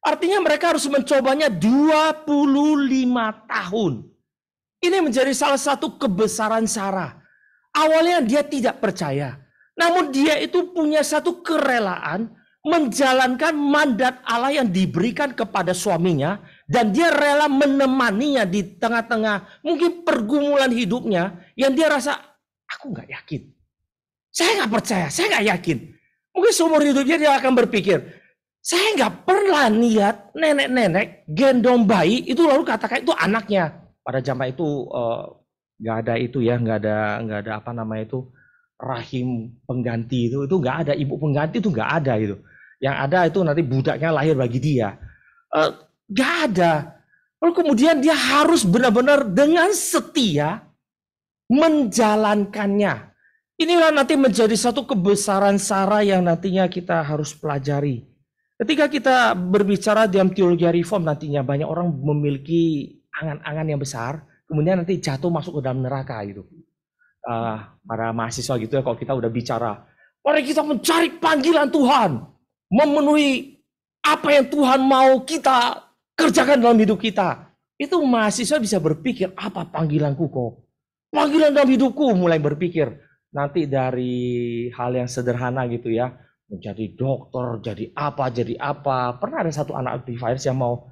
Artinya mereka harus mencobanya 25 tahun. Ini menjadi salah satu kebesaran Sarah. Awalnya dia tidak percaya. Namun dia itu punya satu kerelaan menjalankan mandat Allah yang diberikan kepada suaminya. Dan dia rela menemaninya di tengah-tengah mungkin pergumulan hidupnya. Yang dia rasa, aku nggak yakin. Saya nggak percaya, saya nggak yakin. Mungkin seumur hidupnya dia akan berpikir, saya nggak pernah lihat nenek-nenek gendong bayi itu lalu katakan itu anaknya. Pada zaman itu nggak ada itu ya, nggak ada apa namanya itu rahim pengganti itu nggak ada, ibu pengganti itu nggak ada itu. Yang ada itu nanti budaknya lahir bagi dia. Nggak ada. Lalu kemudian dia harus benar-benar dengan setia menjalankannya. Inilah nanti menjadi satu kebesaran Sarah yang nantinya kita harus pelajari. Ketika kita berbicara dalam teologi reform nantinya banyak orang memiliki angan-angan yang besar, kemudian nanti jatuh masuk ke dalam neraka gitu. Para mahasiswa gitu ya, kalau kita udah bicara, mari kita mencari panggilan Tuhan, memenuhi apa yang Tuhan mau kita kerjakan dalam hidup kita. Itu mahasiswa bisa berpikir, apa panggilanku kok? Panggilan dalam hidupku, mulai berpikir. Nanti dari hal yang sederhana gitu ya, menjadi dokter, jadi apa. Pernah ada satu anak amplifiers yang mau,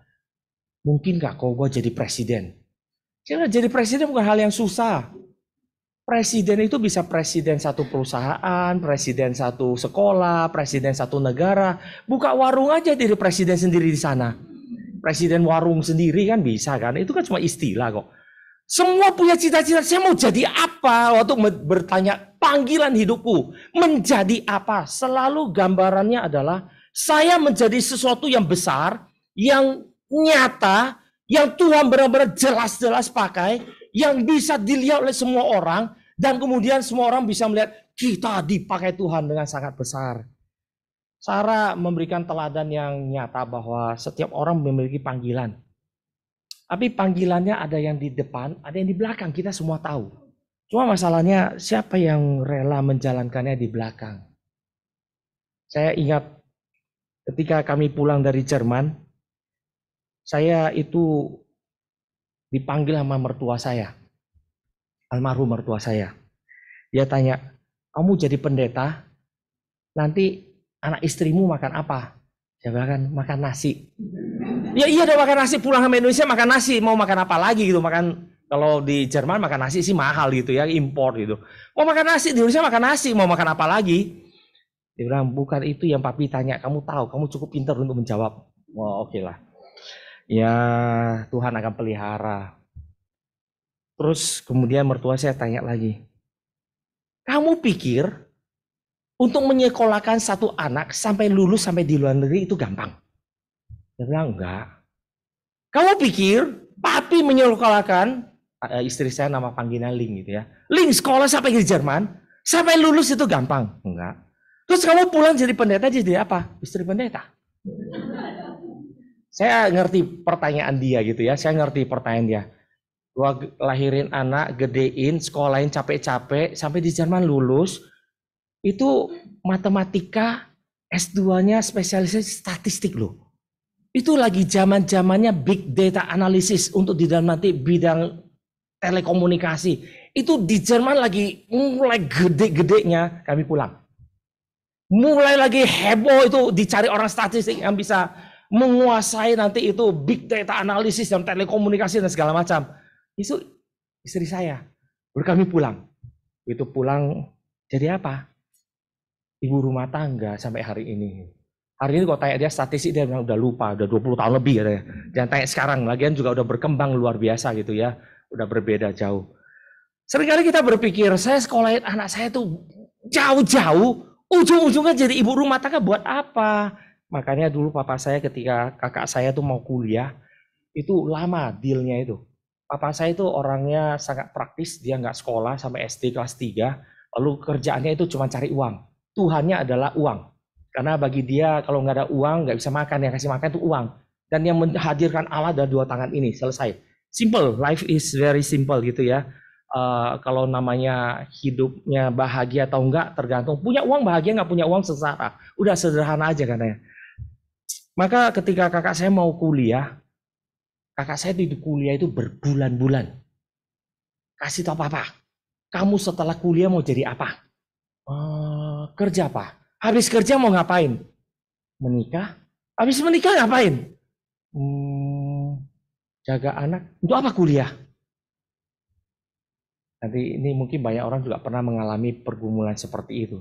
mungkin gak kok gue jadi presiden? Jadi presiden bukan hal yang susah. Presiden itu bisa presiden satu perusahaan, presiden satu sekolah, presiden satu negara. Buka warung aja jadi presiden sendiri di sana. Presiden warung sendiri kan bisa kan, itu kan cuma istilah kok. Semua punya cita-cita, saya mau jadi apa? Waktu bertanya panggilan hidupku, menjadi apa? Selalu gambarannya adalah saya menjadi sesuatu yang besar, yang nyata, yang Tuhan benar-benar jelas-jelas pakai, yang bisa dilihat oleh semua orang, dan kemudian semua orang bisa melihat kita dipakai Tuhan dengan sangat besar. Sarah memberikan teladan yang nyata bahwa setiap orang memiliki panggilan. Tapi panggilannya ada yang di depan, ada yang di belakang, kita semua tahu. Cuma masalahnya siapa yang rela menjalankannya di belakang. Saya ingat ketika kami pulang dari Jerman, saya itu dipanggil sama mertua saya, almarhum mertua saya. Dia tanya, kamu jadi pendeta, nanti anak istrimu makan apa? Saya bilang, makan nasi. Ya iya udah makan nasi, pulang ke Indonesia makan nasi, mau makan apa lagi gitu. Makan, kalau di Jerman makan nasi sih mahal gitu ya, impor gitu. Mau makan nasi, di Indonesia makan nasi, mau makan apa lagi? Dia bilang, bukan itu yang papi tanya, kamu tahu, kamu cukup pintar untuk menjawab. Oh oke lah. Ya Tuhan akan pelihara. Terus kemudian mertua saya tanya lagi, kamu pikir untuk menyekolahkan satu anak sampai lulus sampai di luar negeri itu gampang? Dia bilang enggak. Kamu pikir papi menyekolahkan istri saya nama panggilan Ling gitu ya. Ling sekolah sampai di Jerman, sampai lulus itu gampang? Enggak. Terus kamu pulang jadi pendeta jadi apa? Istri pendeta. Saya ngerti pertanyaan dia gitu ya. Saya ngerti pertanyaan dia. Gua lahirin anak, gedein, sekolahin capek-capek sampai di Jerman lulus. Itu matematika, S2-nya spesialisasi statistik loh. Itu lagi zaman-zamannya big data analysis untuk di dalam nanti bidang telekomunikasi. Itu di Jerman lagi mulai gede-gedenya kami pulang. Mulai lagi heboh itu dicari orang statistik yang bisa menguasai nanti itu big data analysis dan telekomunikasi dan segala macam. Itu istri saya. Baru kami pulang. Itu pulang jadi apa? Ibu rumah tangga sampai hari ini. Hari ini kok tanya dia statistik, dia bilang udah lupa, udah 20 tahun lebih ya. Jangan tanya sekarang, lagian juga udah berkembang luar biasa gitu ya. Udah berbeda jauh. Seringkali kita berpikir, saya sekolahin anak saya tuh jauh-jauh, ujung-ujungnya jadi ibu rumah tangga buat apa? Makanya dulu papa saya ketika kakak saya tuh mau kuliah, itu lama dealnya itu. Papa saya itu orangnya sangat praktis, dia nggak sekolah sampai SD kelas 3, lalu kerjaannya itu cuma cari uang. Tuhannya adalah uang. Karena bagi dia kalau nggak ada uang nggak bisa makan, yang kasih makan itu uang. Dan yang menghadirkan Allah dari dua tangan ini, selesai. Simple, life is very simple gitu ya. Kalau namanya hidupnya bahagia atau enggak tergantung. Punya uang bahagia, nggak punya uang sengsara. Udah sederhana aja katanya. Maka ketika kakak saya mau kuliah, kakak saya itu kuliah itu berbulan-bulan. Kasih tahu papa, kamu setelah kuliah mau jadi apa? Kerja apa? Habis kerja mau ngapain? Menikah. Habis menikah ngapain? Jaga anak. Untuk apa kuliah? Nanti ini mungkin banyak orang juga pernah mengalami pergumulan seperti itu.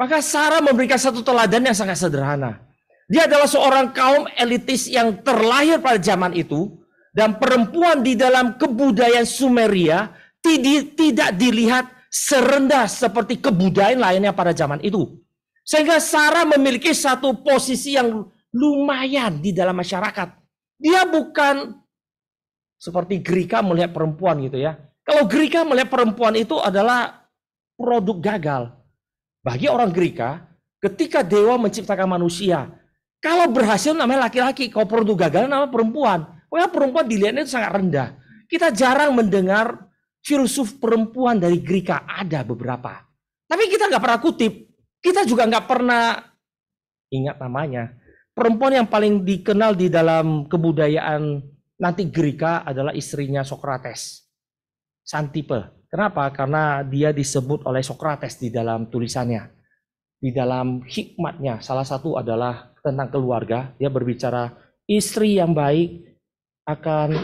Maka Sarah memberikan satu teladan yang sangat sederhana. Dia adalah seorang kaum elitis yang terlahir pada zaman itu. Dan perempuan di dalam kebudayaan Sumeria tidak dilihat serendah seperti kebudayaan lainnya pada zaman itu. Sehingga Sarah memiliki satu posisi yang lumayan di dalam masyarakat. Dia bukan seperti Grika melihat perempuan gitu ya. Kalau Grika melihat perempuan itu adalah produk gagal. Bagi orang Grika, ketika dewa menciptakan manusia, kalau berhasil namanya laki-laki, kalau produk gagal namanya perempuan. Karena perempuan dilihatnya itu sangat rendah. Kita jarang mendengar filsuf perempuan dari Grika, ada beberapa. Tapi kita nggak pernah kutip. Kita juga nggak pernah ingat namanya. Perempuan yang paling dikenal di dalam kebudayaan nanti Grika adalah istrinya Sokrates, Xanthippe. Kenapa? Karena dia disebut oleh Sokrates di dalam tulisannya. Di dalam hikmatnya, salah satu adalah tentang keluarga. Dia berbicara, istri yang baik akan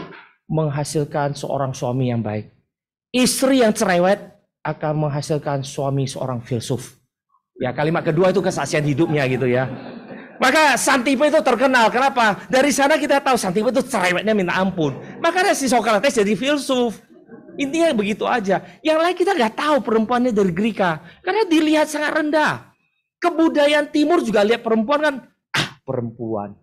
menghasilkan seorang suami yang baik. Istri yang cerewet akan menghasilkan suami seorang filsuf. Ya, kalimat kedua itu kesaksian hidupnya gitu ya. Maka Xanthippe itu terkenal. Kenapa? Dari sana kita tahu Xanthippe itu cerewetnya minta ampun. Makanya si Sokrates jadi filsuf. Intinya begitu aja. Yang lain kita nggak tahu perempuannya dari Grika. Karena dilihat sangat rendah. Kebudayaan Timur juga lihat perempuan kan, perempuan.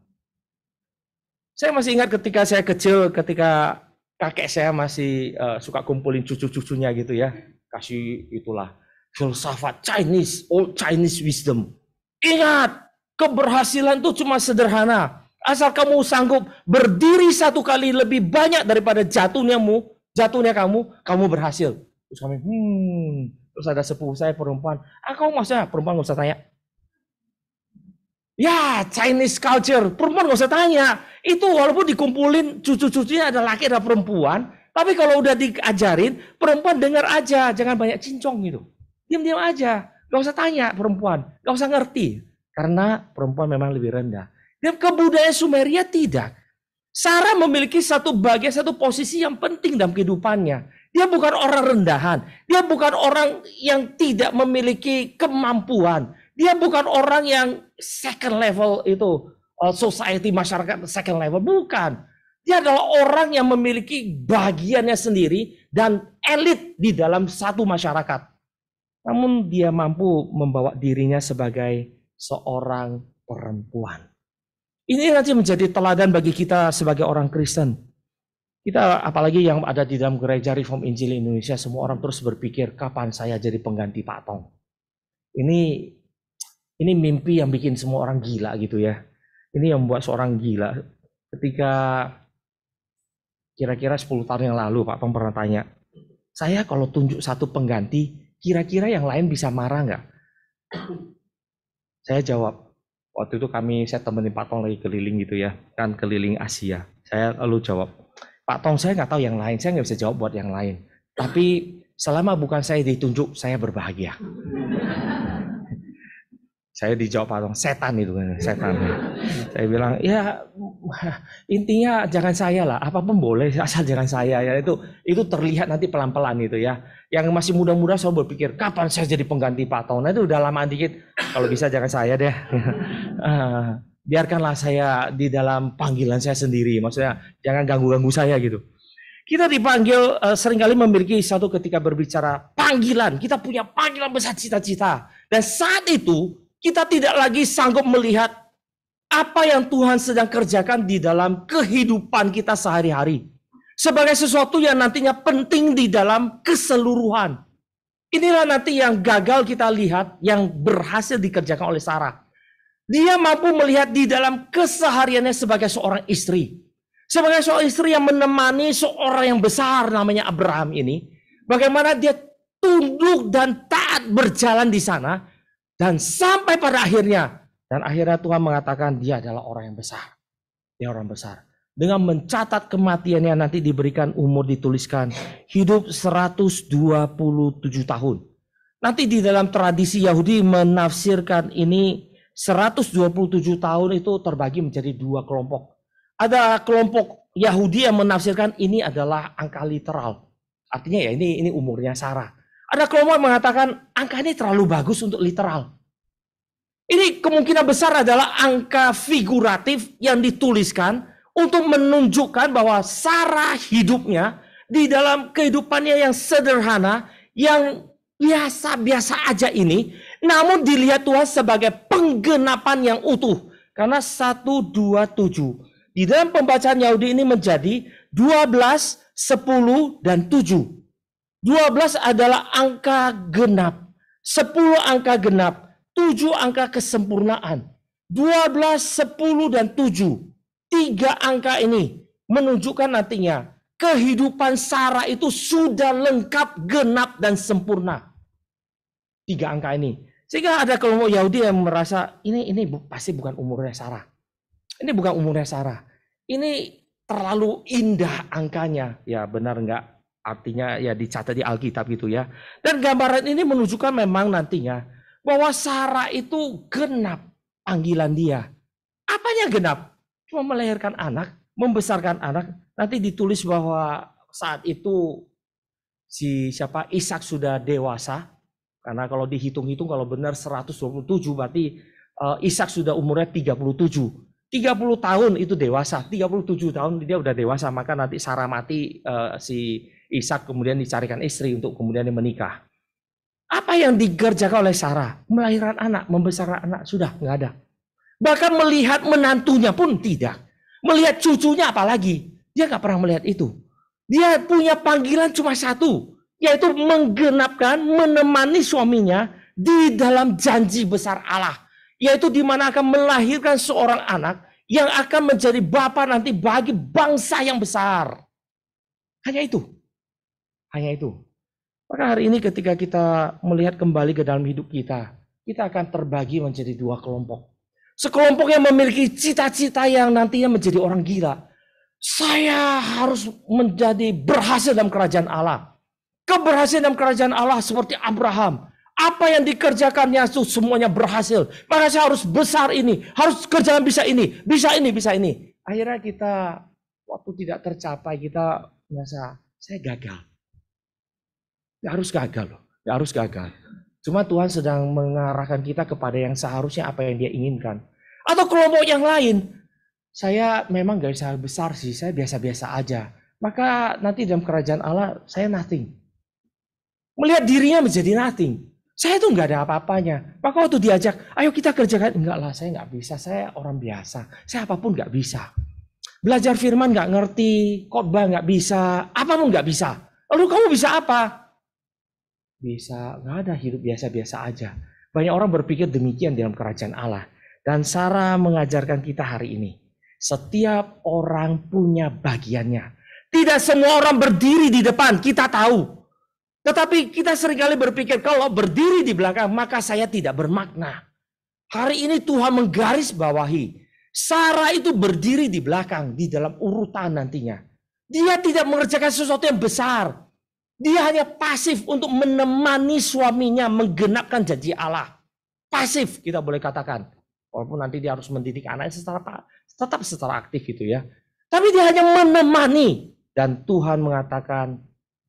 Saya masih ingat ketika saya kecil, ketika kakek saya masih suka kumpulin cucu-cucunya gitu ya. Kasih itulah filsafat Chinese, old Chinese wisdom. Ingat, keberhasilan itu cuma sederhana. Asal kamu sanggup berdiri satu kali lebih banyak daripada jatuhnya kamu berhasil. Terus kami, terus ada sepupu saya perempuan. Kamu maksudnya perempuan nggak usah tanya. Ya, Chinese culture, perempuan nggak usah tanya. Itu walaupun dikumpulin cucu-cucunya ada laki ada perempuan, tapi kalau udah diajarin, perempuan dengar aja, jangan banyak cincong gitu. Diam-diam aja, nggak usah tanya perempuan, nggak usah ngerti, karena perempuan memang lebih rendah. Dan kebudayaan Sumeria tidak. Sarah memiliki satu posisi yang penting dalam kehidupannya. Dia bukan orang rendahan, dia bukan orang yang tidak memiliki kemampuan. Dia bukan orang yang second level itu, society, masyarakat second level. Bukan. Dia adalah orang yang memiliki bagiannya sendiri dan elit di dalam satu masyarakat. Namun dia mampu membawa dirinya sebagai seorang perempuan. Ini nanti menjadi teladan bagi kita sebagai orang Kristen. Kita apalagi yang ada di dalam gereja Reform Injil Indonesia, semua orang terus berpikir kapan saya jadi pengganti Pak Tong. Ini mimpi yang bikin semua orang gila gitu ya. Ini yang membuat seorang gila. Ketika kira-kira 10 tahun yang lalu Pak Tong pernah tanya, saya kalau tunjuk satu pengganti, kira-kira yang lain bisa marah nggak? Saya jawab, waktu itu saya temenin Pak Tong lagi keliling gitu ya, kan keliling Asia. Saya lalu jawab, Pak Tong saya nggak tahu yang lain, saya nggak bisa jawab buat yang lain. Tapi selama bukan saya ditunjuk, saya berbahagia. Saya dijawab Pak Tong, setan itu kan, setan. Saya bilang, ya intinya jangan saya lah, apapun boleh, asal jangan saya. Ya itu terlihat nanti pelan-pelan gitu ya. Yang masih muda-muda selalu berpikir, kapan saya jadi pengganti Pak Tong? Nah itu udah lama dikit, kalau bisa jangan saya deh. Biarkanlah saya di dalam panggilan saya sendiri, maksudnya jangan ganggu-ganggu saya gitu. Kita dipanggil seringkali memiliki satu ketika berbicara panggilan, kita punya panggilan besar cita-cita. Dan saat itu, kita tidak lagi sanggup melihat apa yang Tuhan sedang kerjakan di dalam kehidupan kita sehari-hari. Sebagai sesuatu yang nantinya penting di dalam keseluruhan. Inilah nanti yang gagal kita lihat, yang berhasil dikerjakan oleh Sarah. Dia mampu melihat di dalam kesehariannya sebagai seorang istri. Sebagai seorang istri yang menemani seorang yang besar namanya Abraham ini. Bagaimana dia tunduk dan taat berjalan di sana. Dan sampai pada akhirnya. Dan akhirnya Tuhan mengatakan dia adalah orang yang besar. Dia orang besar. dengan mencatat kematiannya nanti diberikan umur dituliskan hidup 127 tahun. Nanti di dalam tradisi Yahudi menafsirkan ini 127 tahun itu terbagi menjadi dua kelompok. Ada kelompok Yahudi yang menafsirkan ini adalah angka literal. Artinya ya ini umurnya Sarah. Ada kelompok yang mengatakan angka ini terlalu bagus untuk literal. Ini kemungkinan besar adalah angka figuratif yang dituliskan untuk menunjukkan bahwa Sarah hidupnya di dalam kehidupannya yang sederhana, yang biasa-biasa aja ini, namun dilihat Tuhan sebagai penggenapan yang utuh. Karena 127 di dalam pembacaan Yahudi ini menjadi 12, 10, dan 7. 12 adalah angka genap, 10 angka genap, 7 angka kesempurnaan. 12, 10, dan 7. 3 angka ini menunjukkan nantinya kehidupan Sarah itu sudah lengkap, genap, dan sempurna. 3 angka ini. Sehingga ada kelompok Yahudi yang merasa ini pasti bukan umurnya Sarah. Ini bukan umurnya Sarah. Ini terlalu indah angkanya. Ya benar enggak? Artinya ya dicatat di Alkitab gitu ya. Dan gambaran ini menunjukkan memang nantinya bahwa Sarah itu genap panggilan dia. Apanya genap? Cuma melahirkan anak, membesarkan anak. Nanti ditulis bahwa saat itu Ishak sudah dewasa. Karena kalau dihitung-hitung kalau benar 127 berarti Ishak sudah umurnya 37. 30 tahun itu dewasa, 37 tahun dia udah dewasa, maka nanti Sarah mati, si Ishak kemudian dicarikan istri untuk kemudian menikah. Apa yang dikerjakan oleh Sarah? Melahirkan anak, membesarkan anak, sudah nggak ada. Bahkan melihat menantunya pun tidak. Melihat cucunya apalagi, dia nggak pernah melihat itu. Dia punya panggilan cuma satu, yaitu menggenapkan, menemani suaminya di dalam janji besar Allah. Yaitu di mana akan melahirkan seorang anak yang akan menjadi bapa nanti bagi bangsa yang besar. Hanya itu. Hanya itu. Maka hari ini ketika kita melihat kembali ke dalam hidup kita, kita akan terbagi menjadi dua kelompok. Sekelompok yang memiliki cita-cita yang nantinya menjadi orang gila. Saya harus menjadi berhasil dalam kerajaan Allah. Keberhasilan dalam kerajaan Allah seperti Abraham. Apa yang dikerjakannya itu semuanya berhasil. Maka saya harus besar ini. Harus kerjaan bisa ini. Bisa ini, bisa ini. Akhirnya kita waktu tidak tercapai kita merasa saya gagal. Gak harus gagal loh. Gak harus gagal. Cuma Tuhan sedang mengarahkan kita kepada yang seharusnya apa yang dia inginkan. Atau kelompok yang lain. Saya memang gak bisa besar sih. Saya biasa-biasa aja. Maka nanti dalam kerajaan Allah saya nothing. Melihat dirinya menjadi nothing. Saya tuh nggak ada apa-apanya. Maka waktu diajak, ayo kita kerjakan. Enggak lah, saya nggak bisa. Saya orang biasa. Saya apapun nggak bisa. Belajar firman nggak ngerti. Khotbah nggak bisa. Apapun nggak bisa. Lalu kamu bisa apa? Bisa. Nggak ada, hidup biasa-biasa aja. Banyak orang berpikir demikian dalam kerajaan Allah. Dan Sarah mengajarkan kita hari ini. Setiap orang punya bagiannya. Tidak semua orang berdiri di depan. Kita tahu. Tetapi kita seringkali berpikir kalau berdiri di belakang maka saya tidak bermakna. Hari ini Tuhan menggarisbawahi. Sarah itu berdiri di belakang di dalam urutan nantinya. Dia tidak mengerjakan sesuatu yang besar. Dia hanya pasif untuk menemani suaminya menggenapkan janji Allah. Pasif kita boleh katakan. Walaupun nanti dia harus mendidik anaknya tetap secara aktif gitu ya. Tapi dia hanya menemani. Dan Tuhan mengatakan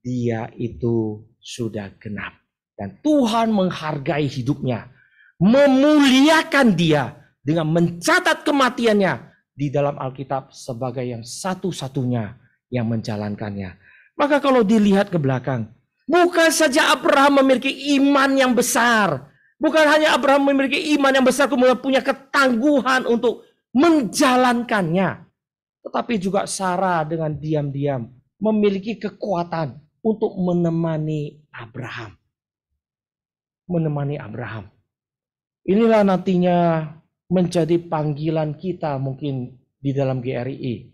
dia itu sudah genap. Dan Tuhan menghargai hidupnya. Memuliakan dia dengan mencatat kematiannya di dalam Alkitab sebagai yang satu-satunya yang menjalankannya. Maka kalau dilihat ke belakang, bukan saja Abraham memiliki iman yang besar. Bukan hanya Abraham memiliki iman yang besar, kemudian punya ketangguhan untuk menjalankannya. Tetapi juga Sarah dengan diam-diam memiliki kekuatan untuk menemani Abraham. Menemani Abraham. Inilah nantinya menjadi panggilan kita mungkin di dalam GRI.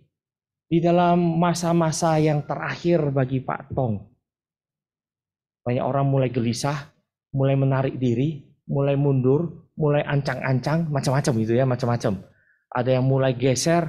Di dalam masa-masa yang terakhir bagi Pak Tong. Banyak orang mulai gelisah, mulai menarik diri, mulai mundur, mulai ancang-ancang, macam-macam gitu ya, macam-macam. Ada yang mulai geser,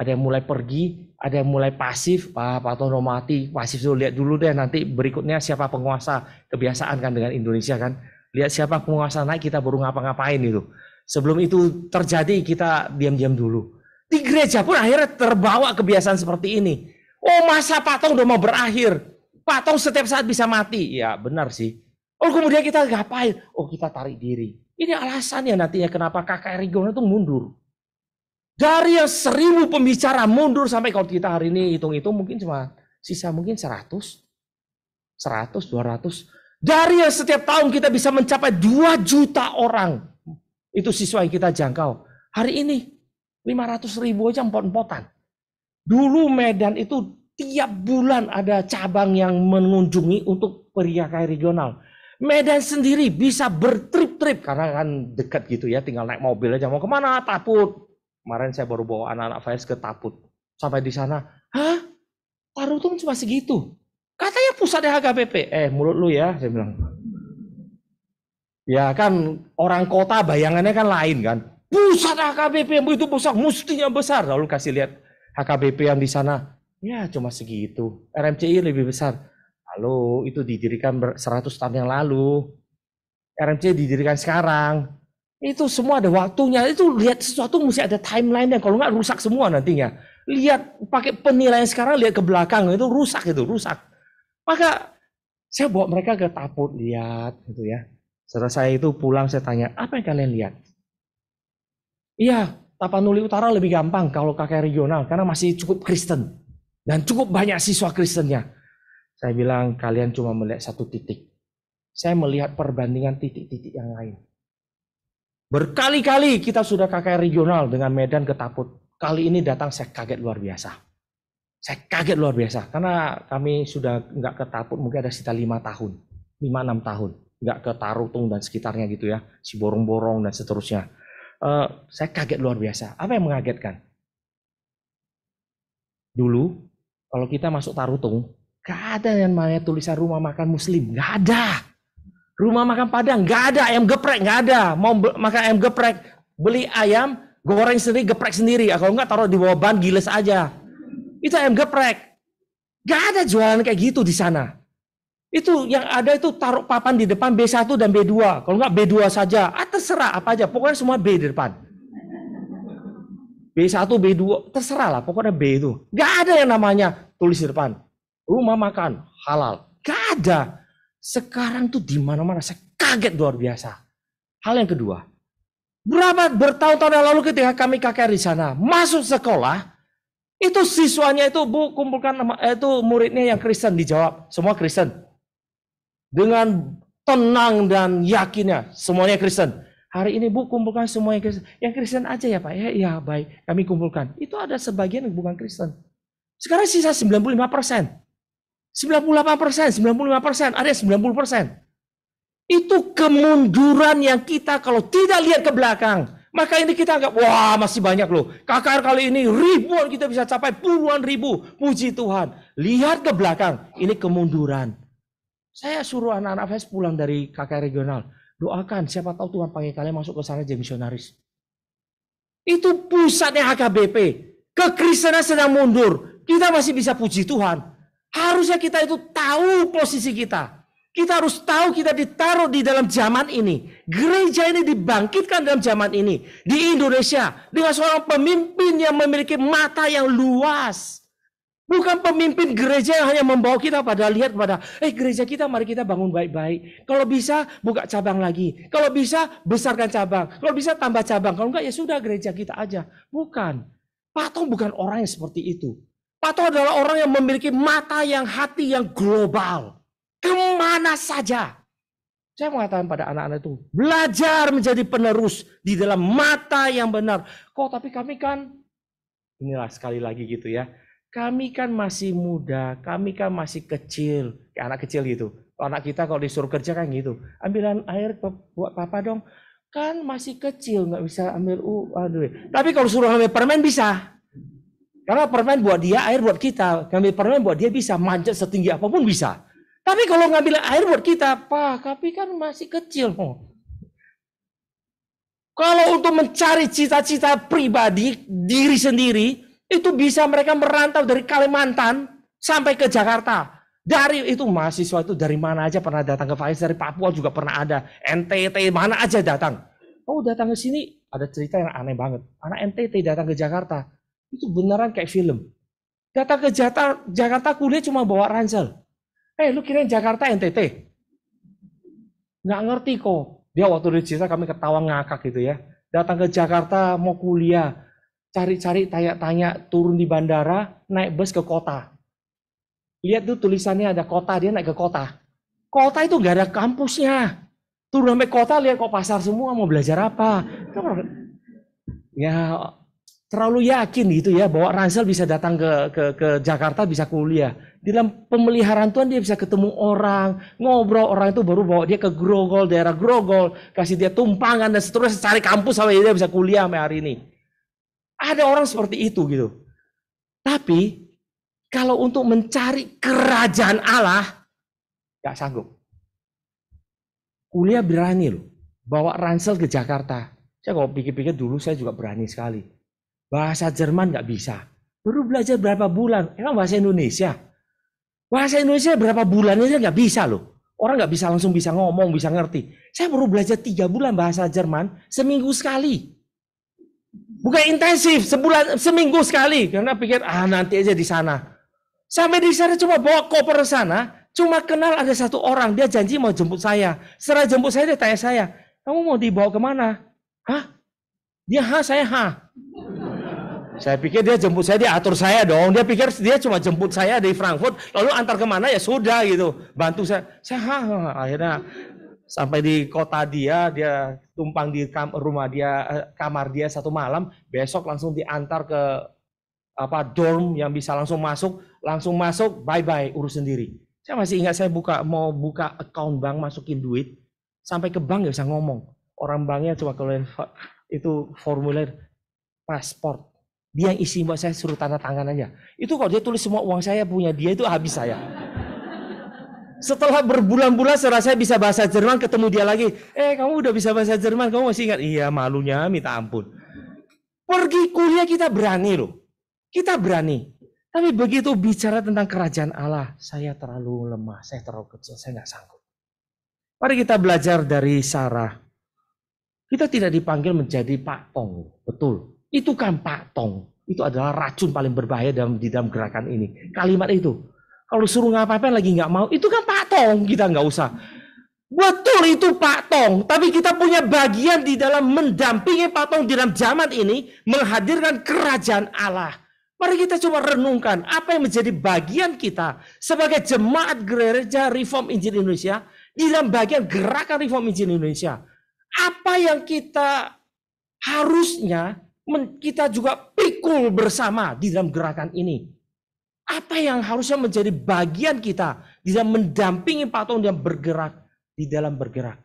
ada yang mulai pergi, ada yang mulai pasif. Pak Tono mati, pasif dulu, lihat dulu deh nanti berikutnya siapa penguasa. Kebiasaan kan dengan Indonesia kan, lihat siapa penguasa naik kita baru ngapa-ngapain itu. Sebelum itu terjadi kita diam-diam dulu. Di gereja pun akhirnya terbawa kebiasaan seperti ini. Oh, masa Pak Tong udah mau berakhir, Pak Tong setiap saat bisa mati. Ya benar sih. Oh, kemudian kita ngapain? Oh, kita tarik diri. Ini alasannya nantinya kenapa KKR regional itu mundur. Dari yang 1000 pembicara mundur sampai kalau kita hari ini hitung-hitung mungkin cuma sisa mungkin 100, 200. Dari yang setiap tahun kita bisa mencapai 2 juta orang. Itu siswa yang kita jangkau. Hari ini 500.000 aja empot-empotan. Dulu Medan itu tiap bulan ada cabang yang mengunjungi untuk pergi KKR regional. Medan sendiri bisa bertrip-trip karena kan dekat gitu ya, tinggal naik mobil aja. Mau kemana? Taput. Kemarin saya baru bawa anak-anak Faiz ke Taput. Sampai di sana, hah? Tarutung cuma segitu. Katanya pusatnya HKBP. Mulut lu ya, saya bilang. Ya kan orang kota bayangannya kan lain kan. Pusat HKBP yang begitu besar, mestinya besar. Lalu kasih lihat HKBP yang di sana. Ya cuma segitu. RMCI lebih besar. Lalu itu didirikan 100 tahun yang lalu. RMCI didirikan sekarang. Itu semua ada waktunya. Itu lihat sesuatu mesti ada timeline-nya. Kalau nggak rusak semua nantinya. Lihat pakai penilaian sekarang, lihat ke belakang itu rusak. Maka saya bawa mereka ke Taput lihat gitu ya. Setelah saya itu pulang saya tanya, apa yang kalian lihat? Iya, Tapanuli Utara lebih gampang kalau KKR regional karena masih cukup Kristen dan cukup banyak siswa Kristennya. Saya bilang kalian cuma melihat satu titik. Saya melihat perbandingan titik-titik yang lain. Berkali-kali kita sudah KKR regional dengan Medan ke Taput. Kali ini datang saya kaget luar biasa. Saya kaget luar biasa karena kami sudah nggak ke Taput mungkin ada sekitar 5 tahun, 5-6 tahun. Nggak ke Tarutung dan sekitarnya gitu ya, si Borong-Borong dan seterusnya. Saya kaget luar biasa. Apa yang mengagetkan? Dulu kalau kita masuk Tarutung, nggak ada yang namanya tulisan rumah makan Muslim, nggak ada. Rumah makan Padang, nggak ada. Ayam geprek, nggak ada. Mau makan ayam geprek, beli ayam, goreng sendiri, geprek sendiri. Kalau nggak taruh di bawah ban, giles aja. Itu ayam geprek. Nggak ada jualan kayak gitu di sana. Itu yang ada itu taruh papan di depan B1 dan B2. Kalau nggak B2 saja, terserah apa aja. Pokoknya semua B di depan. B1, B2, terserah lah. Pokoknya B itu. Nggak ada yang namanya tulis di depan. Rumah makan, halal. Nggak ada. Sekarang tuh di mana-mana saya kaget luar biasa. Hal yang kedua, bertahun-tahun yang lalu ketika kami KKR di sana masuk sekolah, itu siswanya itu Bu kumpulkan itu muridnya yang Kristen dijawab, semua Kristen. Dengan tenang dan yakinnya semuanya Kristen. Hari ini Bu kumpulkan semuanya Kristen. Yang Kristen aja ya Pak. Ya baik, kami kumpulkan. Itu ada sebagian yang bukan Kristen. Sekarang sisa 95%. 98%, 95%, ada 90%. Itu kemunduran yang kita kalau tidak lihat ke belakang, maka ini kita anggap, wah masih banyak loh. KKR kali ini ribuan kita bisa capai puluhan ribu. Puji Tuhan. Lihat ke belakang, ini kemunduran. Saya suruh anak-anak Faiz pulang dari KKR regional. Doakan, siapa tahu Tuhan panggil kalian masuk ke sana jadi misionaris. Itu pusatnya HKBP. Kekristenan sedang mundur. Kita masih bisa puji Tuhan. Harusnya kita itu tahu posisi kita. Kita harus tahu kita ditaruh di dalam zaman ini. Gereja ini dibangkitkan dalam zaman ini. Di Indonesia. Dengan seorang pemimpin yang memiliki mata yang luas. Bukan pemimpin gereja yang hanya membawa kita pada lihat pada, gereja kita mari kita bangun baik-baik. Kalau bisa buka cabang lagi. Kalau bisa besarkan cabang. Kalau bisa tambah cabang. Kalau enggak ya sudah gereja kita aja. Bukan. Pak Tong bukan orang yang seperti itu. Pak Tong adalah orang yang memiliki mata yang hati yang global. Kemana saja. Saya mengatakan pada anak-anak itu, belajar menjadi penerus di dalam mata yang benar. Tapi kami kan, inilah sekali lagi gitu ya. Kami kan masih muda, kami kan masih kecil. Kayak anak kecil gitu. Anak kita kalau disuruh kerja kan gitu. Ambilan air buat papa dong. Kan masih kecil, nggak bisa ambil Tapi kalau suruh ambil permen bisa. Karena permen buat dia, air buat kita. Ngambil permen buat dia bisa, manjat setinggi apapun bisa. Tapi kalau ngambil air buat kita, Pak, tapi kan masih kecil. Kalau untuk mencari cita-cita pribadi, diri sendiri, Itu bisa mereka merantau dari Kalimantan sampai ke Jakarta. Dari itu mahasiswa itu dari mana aja pernah datang ke Faiz, dari Papua juga pernah ada, NTT mana aja datang. Oh datang ke sini ada cerita yang aneh banget. Anak NTT datang ke Jakarta, itu beneran kayak film. Datang ke Jakarta kuliah cuma bawa ransel. Lu kirain Jakarta NTT? Nggak ngerti kok. Dia waktu cerita kami ketawa ngakak gitu ya. Datang ke Jakarta mau kuliah, cari-cari tanya-tanya, turun di bandara, naik bus ke kota. Lihat tuh tulisannya ada kota, dia naik ke kota. Kota itu nggak ada kampusnya. Turun sampai kota, lihat kok pasar semua, mau belajar apa. Ya terlalu yakin gitu ya, bahwa ransel bisa datang ke Jakarta, bisa kuliah. Di dalam pemeliharaan Tuhan dia bisa ketemu orang, ngobrol, orang itu baru bawa dia ke Grogol, daerah Grogol, kasih dia tumpangan dan seterusnya, cari kampus sampai dia bisa kuliah sampai hari ini. Ada orang seperti itu gitu. Tapi kalau untuk mencari kerajaan Allah, gak sanggup. Kuliah berani loh, bawa ransel ke Jakarta. Saya kalau pikir-pikir dulu saya juga berani sekali. Bahasa Jerman gak bisa. Baru belajar berapa bulan, emang bahasa Indonesia. Bahasa Indonesia berapa bulan aja gak bisa loh. Orang gak bisa langsung bisa ngomong, bisa ngerti. Saya baru belajar 3 bulan bahasa Jerman, seminggu sekali. Bukan intensif, seminggu sekali. Karena pikir, nanti aja di sana. Sampai di sana cuma bawa koper sana, cuma kenal ada satu orang, dia janji mau jemput saya. Setelah jemput saya, dia tanya saya, kamu mau dibawa kemana? Hah? Dia saya Saya pikir dia jemput saya, dia atur saya dong. Dia pikir dia cuma jemput saya dari Frankfurt, lalu antar kemana ya sudah gitu. Bantu saya. Akhirnya sampai di kota dia tumpang di rumah dia, kamar dia 1 malam. Besok langsung diantar ke dorm yang bisa langsung masuk, bye-bye, urus sendiri. Saya masih ingat saya mau buka account bank, masukin duit, sampai ke bank nggak bisa ngomong. Orang banknya cuma kalau itu formulir paspor. Dia yang isi, buat saya suruh tanda tangan aja. Itu kalau dia tulis semua uang saya punya dia, itu habis saya. Setelah berbulan-bulan saya bisa bahasa Jerman, ketemu dia lagi. Kamu udah bisa bahasa Jerman, kamu masih ingat? Iya, malunya minta ampun. Pergi kuliah kita berani loh. Kita berani. Tapi begitu bicara tentang kerajaan Allah, saya terlalu lemah, saya terlalu kecil, saya nggak sanggup. Mari kita belajar dari Sarah. Kita tidak dipanggil menjadi Pak Tong, betul. Itu kan Pak Tong. Itu adalah racun paling berbahaya di dalam gerakan ini. Kalimat itu. Kalau suruh ngapa-ngapain lagi nggak mau, itu kan Pak Tong, kita nggak usah. Betul itu Pak Tong, tapi kita punya bagian di dalam mendampingi Pak Tong di dalam zaman ini, menghadirkan kerajaan Allah. Mari kita coba renungkan apa yang menjadi bagian kita sebagai jemaat gereja Reform Injil Indonesia di dalam bagian gerakan Reform Injil Indonesia. Apa yang kita harusnya kita juga pikul bersama di dalam gerakan ini. Apa yang harusnya menjadi bagian kita di dalam mendampingi Pak Tong yang bergerak di dalam bergerak.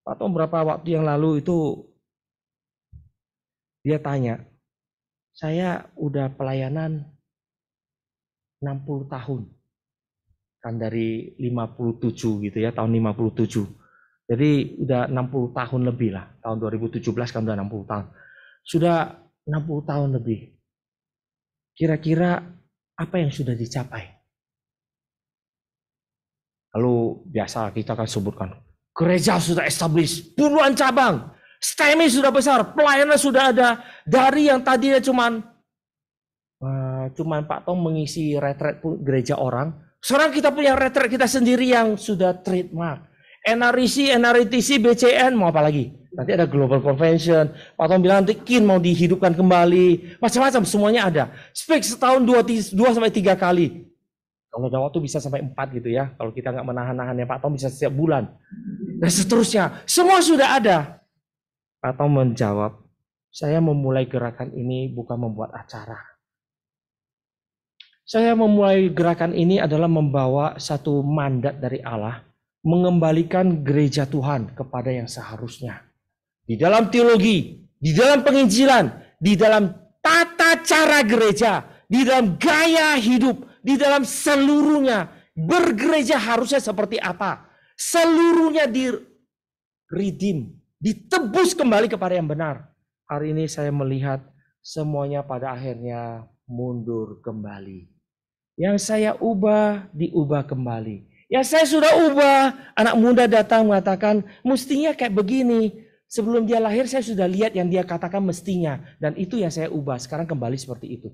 Pak Tong berapa waktu yang lalu itu dia tanya, saya udah pelayanan 60 tahun. Kan dari 57 gitu ya, tahun 57. Jadi udah 60 tahun lebih lah. Tahun 2017 kan udah 60 tahun. Sudah 60 tahun lebih. Kira-kira apa yang sudah dicapai? Lalu biasa kita akan sebutkan, gereja sudah established, puluhan cabang, STEMI sudah besar, pelayanan sudah ada. Dari yang tadinya cuman Pak Tong mengisi retret gereja orang, sekarang kita punya retret kita sendiri yang sudah trademark. NRIC, NRITC, BCN, mau apa lagi? Nanti ada Global Convention. Pak Tong bilang nanti KIN mau dihidupkan kembali. Macam-macam, semuanya ada. Speak setahun 2 sampai 3 kali. Kalau ada waktu bisa sampai 4 gitu ya. Kalau kita nggak menahan-nahannya, Pak Tong bisa setiap bulan. Dan seterusnya. Semua sudah ada. Pak Tong menjawab, saya memulai gerakan ini bukan membuat acara. Saya memulai gerakan ini adalah membawa satu mandat dari Allah, mengembalikan gereja Tuhan kepada yang seharusnya. Di dalam teologi, di dalam penginjilan, di dalam tata cara gereja, di dalam gaya hidup, di dalam seluruhnya, bergereja harusnya seperti apa? Seluruhnya di-redeem, ditebus kembali kepada yang benar. Hari ini saya melihat semuanya pada akhirnya mundur kembali. Yang saya ubah, diubah kembali. Yang saya sudah ubah, anak muda datang mengatakan, mestinya kayak begini. Sebelum dia lahir, saya sudah lihat yang dia katakan mestinya. Dan itu yang saya ubah, sekarang kembali seperti itu.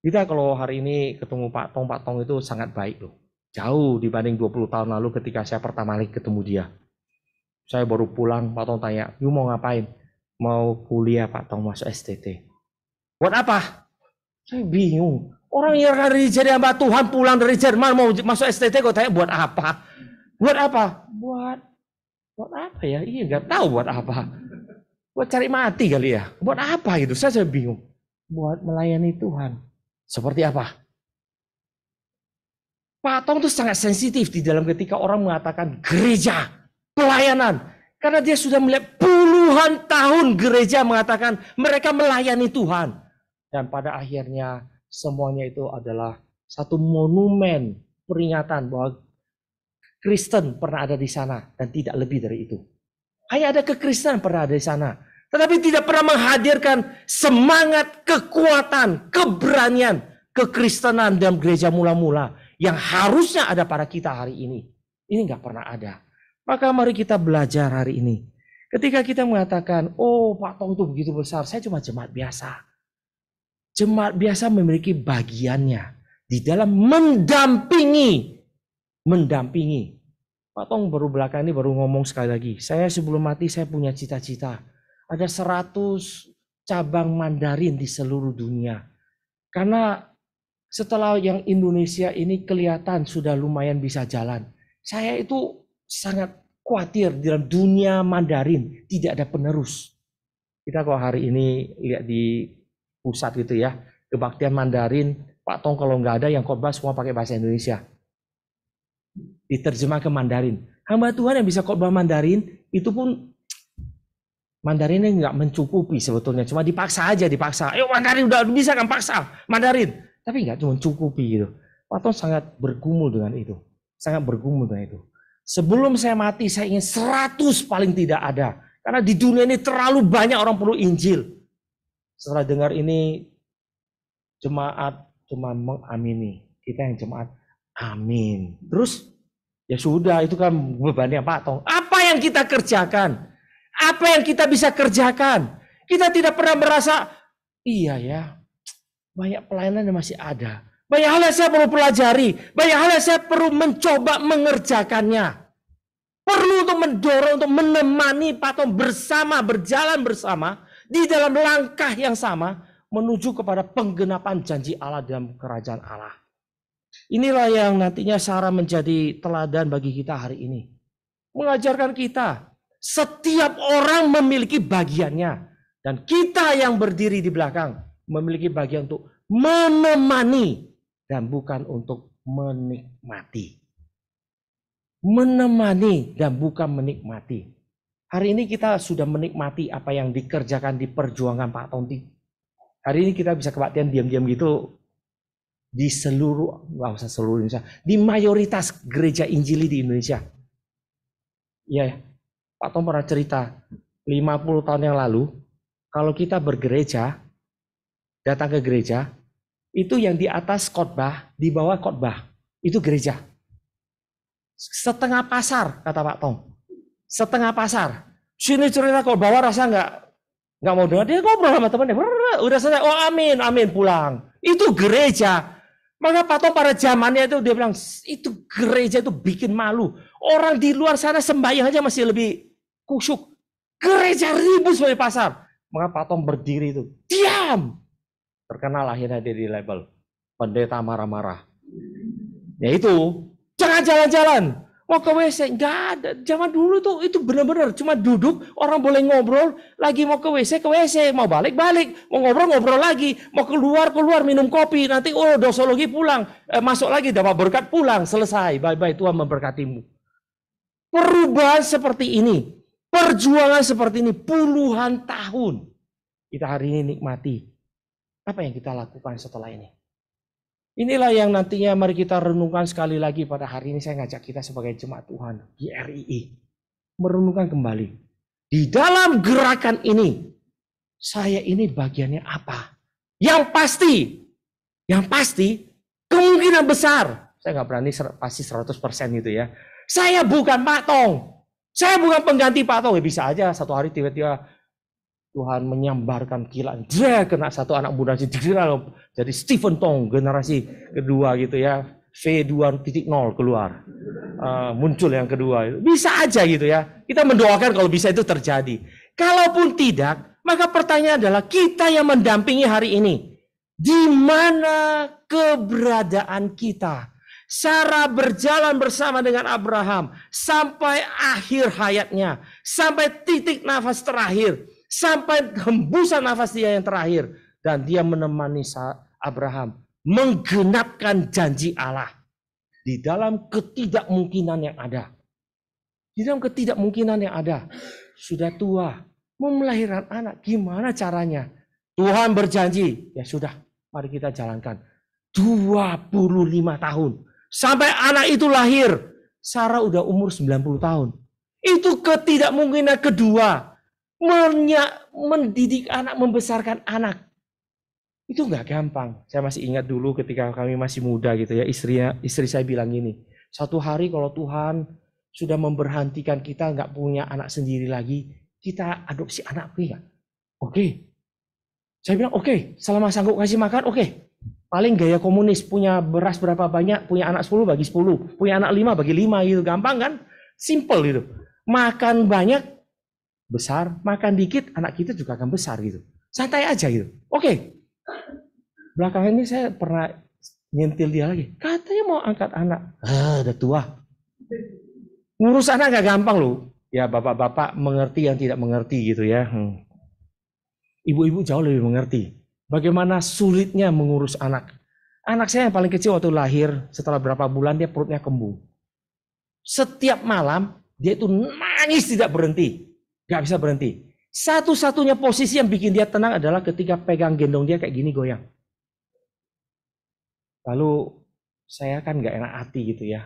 Kita kalau hari ini ketemu Pak Tong itu sangat baik loh. Jauh dibanding 20 tahun lalu ketika saya pertama kali ketemu dia. Saya baru pulang, Pak Tong tanya, "You mau ngapain?" "Mau kuliah Pak Tong, masuk STT." "Buat apa?" Saya bingung. Orang yang dari jadi hamba Tuhan pulang dari Jerman mau masuk STT kok tanya buat apa? Buat apa? Buat apa ya? Iya nggak tahu buat apa. Buat cari mati kali ya. Buat apa gitu? Saya bingung. Buat melayani Tuhan. Seperti apa? Pak Tong itu sangat sensitif di dalam ketika orang mengatakan gereja, pelayanan. Karena dia sudah melihat puluhan tahun gereja mengatakan mereka melayani Tuhan. Dan pada akhirnya semuanya itu adalah satu monumen peringatan bahwa Kristen pernah ada di sana dan tidak lebih dari itu. Hanya ada kekristenan pernah ada di sana. Tetapi tidak pernah menghadirkan semangat, kekuatan, keberanian, kekristenan dalam gereja mula-mula yang harusnya ada pada kita hari ini. Ini nggak pernah ada. Maka mari kita belajar hari ini. Ketika kita mengatakan, oh Pak Tong itu begitu besar, saya cuma jemaat biasa. Jemaat biasa memiliki bagiannya di dalam mendampingi. Pak Tong baru belakang ini baru ngomong sekali lagi. Saya sebelum mati saya punya cita-cita. Ada 100 cabang Mandarin di seluruh dunia. Karena setelah yang Indonesia ini kelihatan sudah lumayan bisa jalan. Saya itu sangat khawatir di dalam dunia Mandarin tidak ada penerus. Kita kok hari ini lihat di pusat gitu ya, kebaktian Mandarin, Pak Tong kalau nggak ada yang khotbah semua pakai bahasa Indonesia. Diterjemah ke Mandarin. Hamba Tuhan yang bisa khotbah Mandarin, itu pun Mandarinnya nggak mencukupi sebetulnya. Cuma dipaksa aja, dipaksa. Ayo Mandarin udah bisa kan paksa Mandarin. Tapi nggak cuma cukupi gitu. Pak Tong sangat bergumul dengan itu. Sangat bergumul dengan itu. Sebelum saya mati, saya ingin 100 paling tidak ada. Karena di dunia ini terlalu banyak orang perlu Injil. Setelah dengar ini, jemaat cuma mengamini. Kita yang jemaat, amin. Terus, ya sudah, itu kan bebannya Pak Tong. Apa yang kita kerjakan? Apa yang kita bisa kerjakan? Kita tidak pernah merasa, iya ya, banyak pelayanan yang masih ada. Banyak hal yang saya perlu pelajari. Banyak hal yang saya perlu mencoba mengerjakannya. Perlu untuk mendorong, untuk menemani Pak Tong bersama, berjalan bersama, di dalam langkah yang sama menuju kepada penggenapan janji Allah dalam kerajaan Allah. Inilah yang nantinya Sarah menjadi teladan bagi kita hari ini. Mengajarkan kita setiap orang memiliki bagiannya dan kita yang berdiri di belakang memiliki bagian untuk menemani dan bukan untuk menikmati. Menemani dan bukan menikmati. Hari ini kita sudah menikmati apa yang dikerjakan di perjuangan Pak Tonti. Hari ini kita bisa kebaktian diam-diam gitu di seluruh, nggak usah seluruh Indonesia, di mayoritas gereja Injili di Indonesia. Ya, Pak Tom pernah cerita 50 tahun yang lalu, kalau kita bergereja, datang ke gereja, itu yang di atas khotbah, di bawah khotbah, itu gereja. Setengah pasar, kata Pak Tom. Setengah pasar. Sini cerita kok bawa rasa nggak mau dengar, dia ngobrol sama temannya. Udah selesai, oh amin, amin, pulang. Itu gereja. Maka Pak Tom pada zamannya itu dia bilang, itu gereja itu bikin malu. Orang di luar sana sembahyang aja masih lebih kusyuk. Gereja ribut sebagai pasar. Maka Pak Tom berdiri itu, diam. Terkenal akhirnya dia di label pendeta marah-marah. Ya itu, jangan jalan-jalan. Mau ke WC, enggak ada. Zaman dulu tuh itu benar-benar cuma duduk, orang boleh ngobrol, lagi mau ke WC, mau balik, mau ngobrol lagi, mau keluar, minum kopi, nanti dosologi pulang, masuk lagi, dapat berkat pulang, selesai, bye-bye, Tuhan memberkatimu. Perubahan seperti ini, perjuangan seperti ini, puluhan tahun, kita hari ini nikmati. Apa yang kita lakukan setelah ini? Inilah yang nantinya mari kita renungkan sekali lagi pada hari ini. Saya ngajak kita sebagai jemaat Tuhan di RII. Merenungkan kembali. Di dalam gerakan ini, saya ini bagiannya apa? Yang pasti kemungkinan besar, saya nggak berani pasti 100% gitu ya. Saya bukan patung. Saya bukan pengganti patung. Ya bisa aja satu hari tiba-tiba Tuhan menyambarkan kilat, kena satu anak muda jadi Stephen Tong generasi kedua gitu ya, V2.0 keluar, muncul yang kedua, bisa aja gitu ya. Kita mendoakan kalau bisa itu terjadi. Kalaupun tidak, maka pertanyaan adalah kita yang mendampingi hari ini, di mana keberadaan kita? Sarah berjalan bersama dengan Abraham sampai akhir hayatnya, sampai titik nafas terakhir. Sampai hembusan nafas dia yang terakhir. Dan dia menemani Abraham. Menggenapkan janji Allah. Di dalam ketidakmungkinan yang ada. Di dalam ketidakmungkinan yang ada. Sudah tua. Mau melahirkan anak. Gimana caranya? Tuhan berjanji. Ya sudah. Mari kita jalankan. 25 tahun. Sampai anak itu lahir. Sarah udah umur 90 tahun. Itu ketidakmungkinan kedua. Mendidik anak, membesarkan anak. Itu nggak gampang. Saya masih ingat dulu ketika kami masih muda gitu ya, istri saya bilang gini, satu hari kalau Tuhan sudah memberhentikan kita nggak punya anak sendiri lagi, kita adopsi anak, oke nggak? Oke. Saya bilang oke, selama sanggup kasih makan, oke. Paling gaya komunis, punya beras berapa banyak, punya anak 10 bagi 10, punya anak 5 bagi 5 gitu, gampang kan? Simple gitu. Makan banyak, besar, makan dikit, anak kita juga akan besar gitu. Santai aja gitu. Oke. Belakangan ini saya pernah nyentil dia lagi. Katanya mau angkat anak. Udah tua. Ngurus anak gak gampang loh. Ya bapak-bapak mengerti yang tidak mengerti gitu ya. Ibu-ibu jauh lebih mengerti. Bagaimana sulitnya mengurus anak. Anak saya yang paling kecil waktu lahir, setelah berapa bulan dia perutnya kembung. Setiap malam dia itu nangis tidak berhenti. Gak bisa berhenti. Satu-satunya posisi yang bikin dia tenang adalah ketika pegang gendong dia kayak gini goyang. Lalu saya kan gak enak hati gitu ya.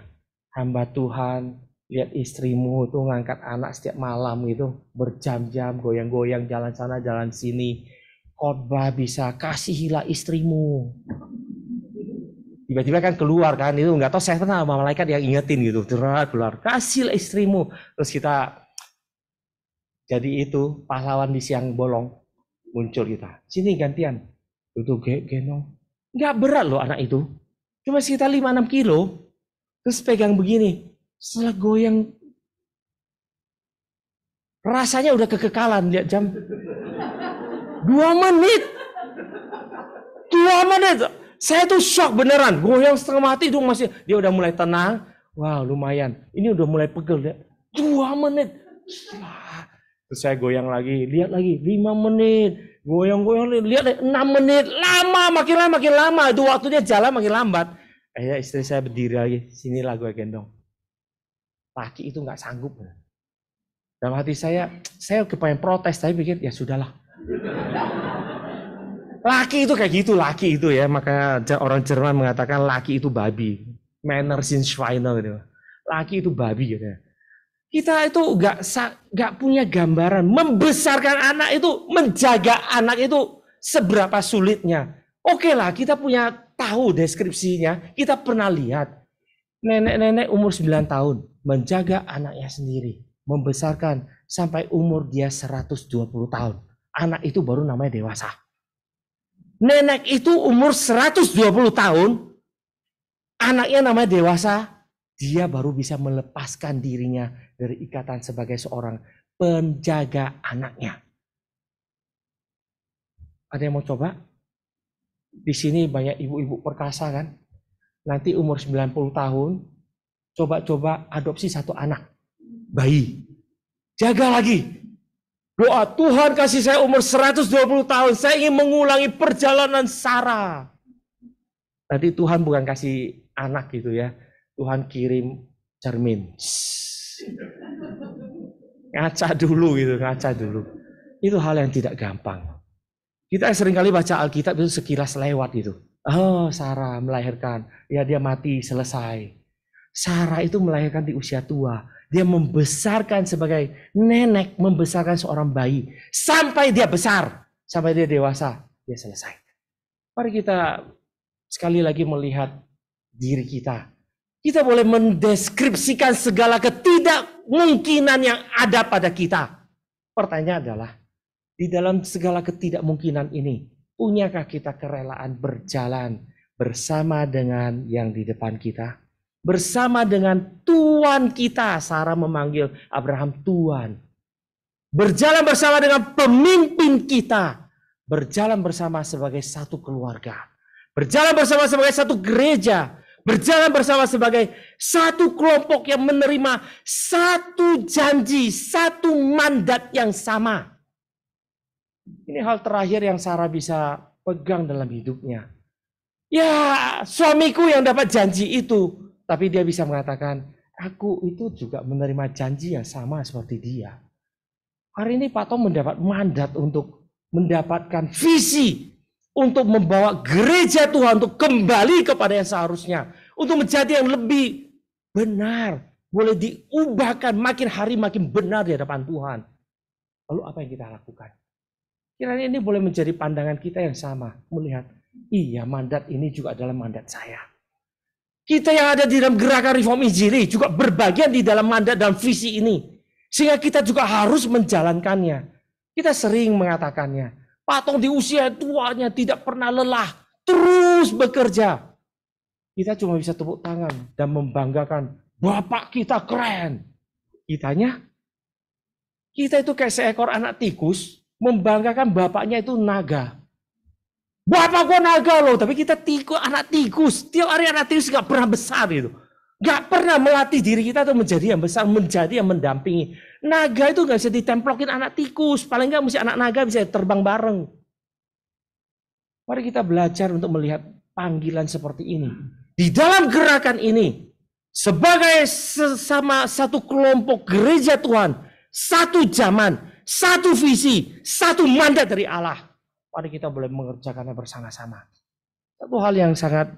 Hamba Tuhan, lihat istrimu itu ngangkat anak setiap malam gitu. Berjam-jam goyang-goyang jalan sana jalan sini. Khotbah bisa, kasihilah istrimu. Tiba-tiba kan keluar kan, itu nggak tahu saya pernah sama malaikat yang ingetin gitu. Keluar, kasihlah istrimu. Terus kita jadi itu pahlawan di siang bolong muncul kita. Sini gantian. Itu gendong. Nggak berat loh anak itu. Cuma sekitar 5-6 kilo. Terus pegang begini. Setelah goyang. Rasanya udah kekekalan. Lihat jam. 2 menit. 2 menit. Saya tuh shock beneran. Goyang setengah mati itu masih. Dia udah mulai tenang. Wow lumayan. Ini udah mulai pegel. 2 menit. Terus saya goyang lagi, lihat lagi 5 menit, goyang-goyang, lihat 6 menit, lama, makin lama, itu waktunya jalan makin lambat. Akhirnya istri saya berdiri lagi, sinilah gue gendong. Laki itu nggak sanggup. Dalam hati saya kepengen protes, tapi pikir ya sudahlah. Laki itu kayak gitu, laki itu ya, makanya orang Jerman mengatakan laki itu babi, Männer sind Schweine gitu. Laki itu babi gitu. Kita itu nggak punya gambaran membesarkan anak itu, menjaga anak itu seberapa sulitnya. Oke lah, kita punya tahu deskripsinya, kita pernah lihat nenek-nenek umur 9 tahun menjaga anaknya sendiri, membesarkan sampai umur dia 120 tahun. Anak itu baru namanya dewasa. Nenek itu umur 120 tahun, anaknya namanya dewasa. Dia baru bisa melepaskan dirinya dari ikatan sebagai seorang penjaga anaknya. Ada yang mau coba? Di sini banyak ibu-ibu perkasa kan? Nanti umur 90 tahun, coba-coba adopsi 1 anak. Bayi. Jaga lagi. Doa, Tuhan kasih saya umur 120 tahun, saya ingin mengulangi perjalanan Sarah. Nanti Tuhan bukan kasih anak gitu ya. Tuhan kirim cermin. Ngaca dulu gitu, ngaca dulu. Itu hal yang tidak gampang. Kita seringkali baca Alkitab itu sekilas lewat gitu. Oh, Sarah melahirkan. Ya dia mati, selesai. Sarah itu melahirkan di usia tua. Dia membesarkan sebagai nenek, membesarkan seorang bayi. Sampai dia besar. Sampai dia dewasa. Dia selesai. Mari kita sekali lagi melihat diri kita. Kita boleh mendeskripsikan segala ketidakmungkinan yang ada pada kita. Pertanyaan adalah, di dalam segala ketidakmungkinan ini, punyakah kita kerelaan berjalan bersama dengan yang di depan kita? Bersama dengan Tuhan kita. Sarah memanggil Abraham Tuhan. Berjalan bersama dengan pemimpin kita. Berjalan bersama sebagai satu keluarga. Berjalan bersama sebagai satu gereja. Berjalan bersama sebagai satu kelompok yang menerima satu janji, satu mandat yang sama. Ini hal terakhir yang Sarah bisa pegang dalam hidupnya. Ya, suamiku yang dapat janji itu. Tapi dia bisa mengatakan, aku itu juga menerima janji yang sama seperti dia. Hari ini Pak Tom mendapat mandat untuk mendapatkan visi. Untuk membawa gereja Tuhan untuk kembali kepada yang seharusnya. Untuk menjadi yang lebih benar. Boleh diubahkan makin hari makin benar di hadapan Tuhan. Lalu apa yang kita lakukan? Kiranya ini boleh menjadi pandangan kita yang sama. Melihat, iya mandat ini juga adalah mandat saya. Kita yang ada di dalam gerakan Reform Injili juga berbagian di dalam mandat dan visi ini. Sehingga kita juga harus menjalankannya. Kita sering mengatakannya. Pak Tong di usia tuanya tidak pernah lelah. Terus bekerja. Kita cuma bisa tepuk tangan dan membanggakan. Bapak kita keren. Kita itu kayak seekor anak tikus. Membanggakan bapaknya itu naga. Bapak gua naga loh. Tapi kita anak tikus. Tiap hari anak tikus gak pernah besar gitu. Gak pernah melatih diri kita untuk menjadi yang besar. Menjadi yang mendampingi. Naga itu gak bisa ditemplokin anak tikus. Paling gak mesti anak naga bisa terbang bareng. Mari kita belajar untuk melihat panggilan seperti ini. Di dalam gerakan ini. Sebagai sesama satu kelompok gereja Tuhan. Satu zaman. Satu visi. Satu mandat dari Allah. Mari kita boleh mengerjakannya bersama-sama. Satu hal yang sangat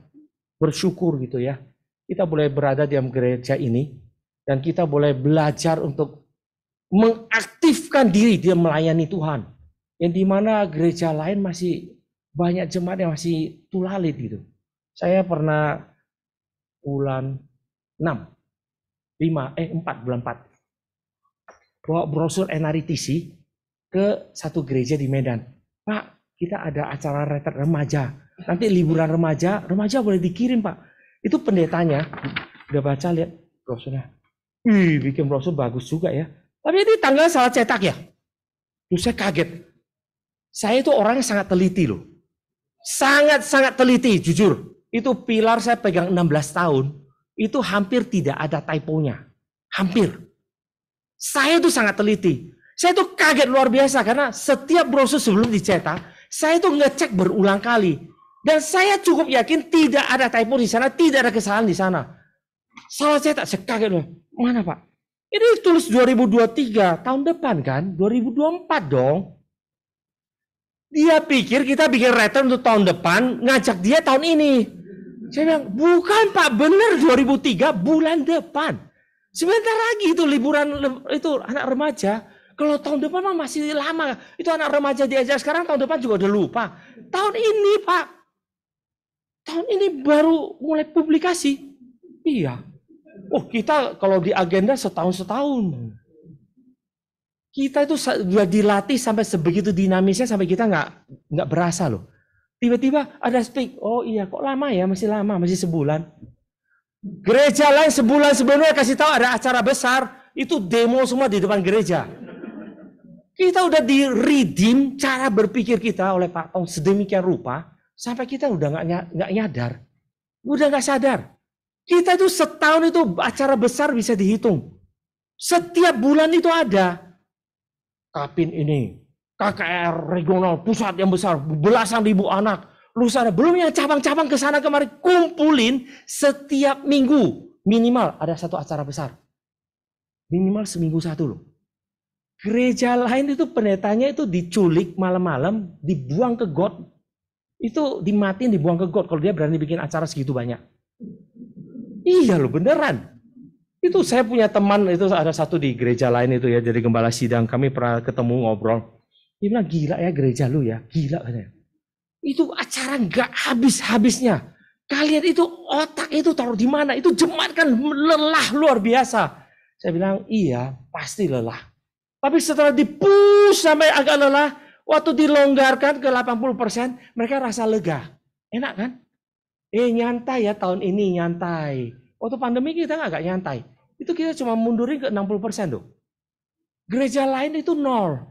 bersyukur gitu ya. Kita boleh berada di dalam gereja ini. Dan kita boleh belajar untuk mengaktifkan diri dia melayani Tuhan. Yang dimana gereja lain masih banyak jemaat yang masih tulalit gitu. Saya pernah bulan 4 bawa brosur NRITC ke satu gereja di Medan. Pak, kita ada acara retret remaja. Nanti liburan remaja boleh dikirim Pak. Itu pendetanya, udah baca lihat brosurnya. Bikin brosur bagus juga ya. Tapi ini tanggal salah cetak ya. Terus saya kaget. Saya itu orangnya sangat teliti loh. Sangat-sangat teliti, jujur. Itu pilar saya pegang 16 tahun. Itu hampir tidak ada typonya. Hampir. Saya itu sangat teliti. Saya itu kaget luar biasa karena setiap brosur sebelum dicetak, saya itu ngecek berulang kali. Dan saya cukup yakin tidak ada typo di sana, tidak ada kesalahan di sana. Salah cetak, saya kaget loh. Mana Pak? Ini tulis 2023, tahun depan kan? 2024 dong. Dia pikir kita bikin retret untuk tahun depan, ngajak dia tahun ini. Saya bilang, bukan Pak, benar 2003 bulan depan. Sebentar lagi itu liburan itu anak remaja. Kalau tahun depan mah masih lama. Itu anak remaja diajar sekarang, tahun depan juga udah lupa. Tahun ini Pak. Tahun ini baru mulai publikasi. Iya. Oh kita kalau di agenda setahun. Kita itu sudah dilatih sampai sebegitu dinamisnya sampai kita nggak berasa loh. Tiba-tiba ada speak. Oh iya kok lama ya, masih lama, masih sebulan. Gereja lain sebulan sebelumnya kasih tahu ada acara besar. Itu demo semua di depan gereja. Kita udah di-redeem cara berpikir kita oleh Pak Tong sedemikian rupa. Sampai kita udah nggak nyadar. Udah nggak sadar. Kita itu setahun itu acara besar bisa dihitung. Setiap bulan itu ada. Kapin ini, KKR regional, pusat yang besar, belasan ribu anak. Lusa belum yang cabang-cabang ke sana kemari, kumpulin setiap minggu. Minimal ada satu acara besar. Minimal seminggu satu loh. Gereja lain itu pendetanya itu diculik malam-malam, dibuang ke got. Itu dimatiin, dibuang ke got kalau dia berani bikin acara segitu banyak. Iya loh, beneran. Itu saya punya teman, itu ada satu di gereja lain itu ya, jadi gembala sidang, kami pernah ketemu ngobrol. Dia bilang, gila ya gereja lu ya, gila katanya. Itu acara nggak habis-habisnya. Kalian itu otak itu taruh di mana? Itu jemaat kan lelah luar biasa. Saya bilang, iya pasti lelah. Tapi setelah dipush sampai agak lelah, waktu dilonggarkan ke 80%, mereka rasa lega. Enak kan? Nyantai ya tahun ini, nyantai. Waktu pandemi kita nggak nyantai. Itu kita cuma mundurin ke 60% tuh. Gereja lain itu 0.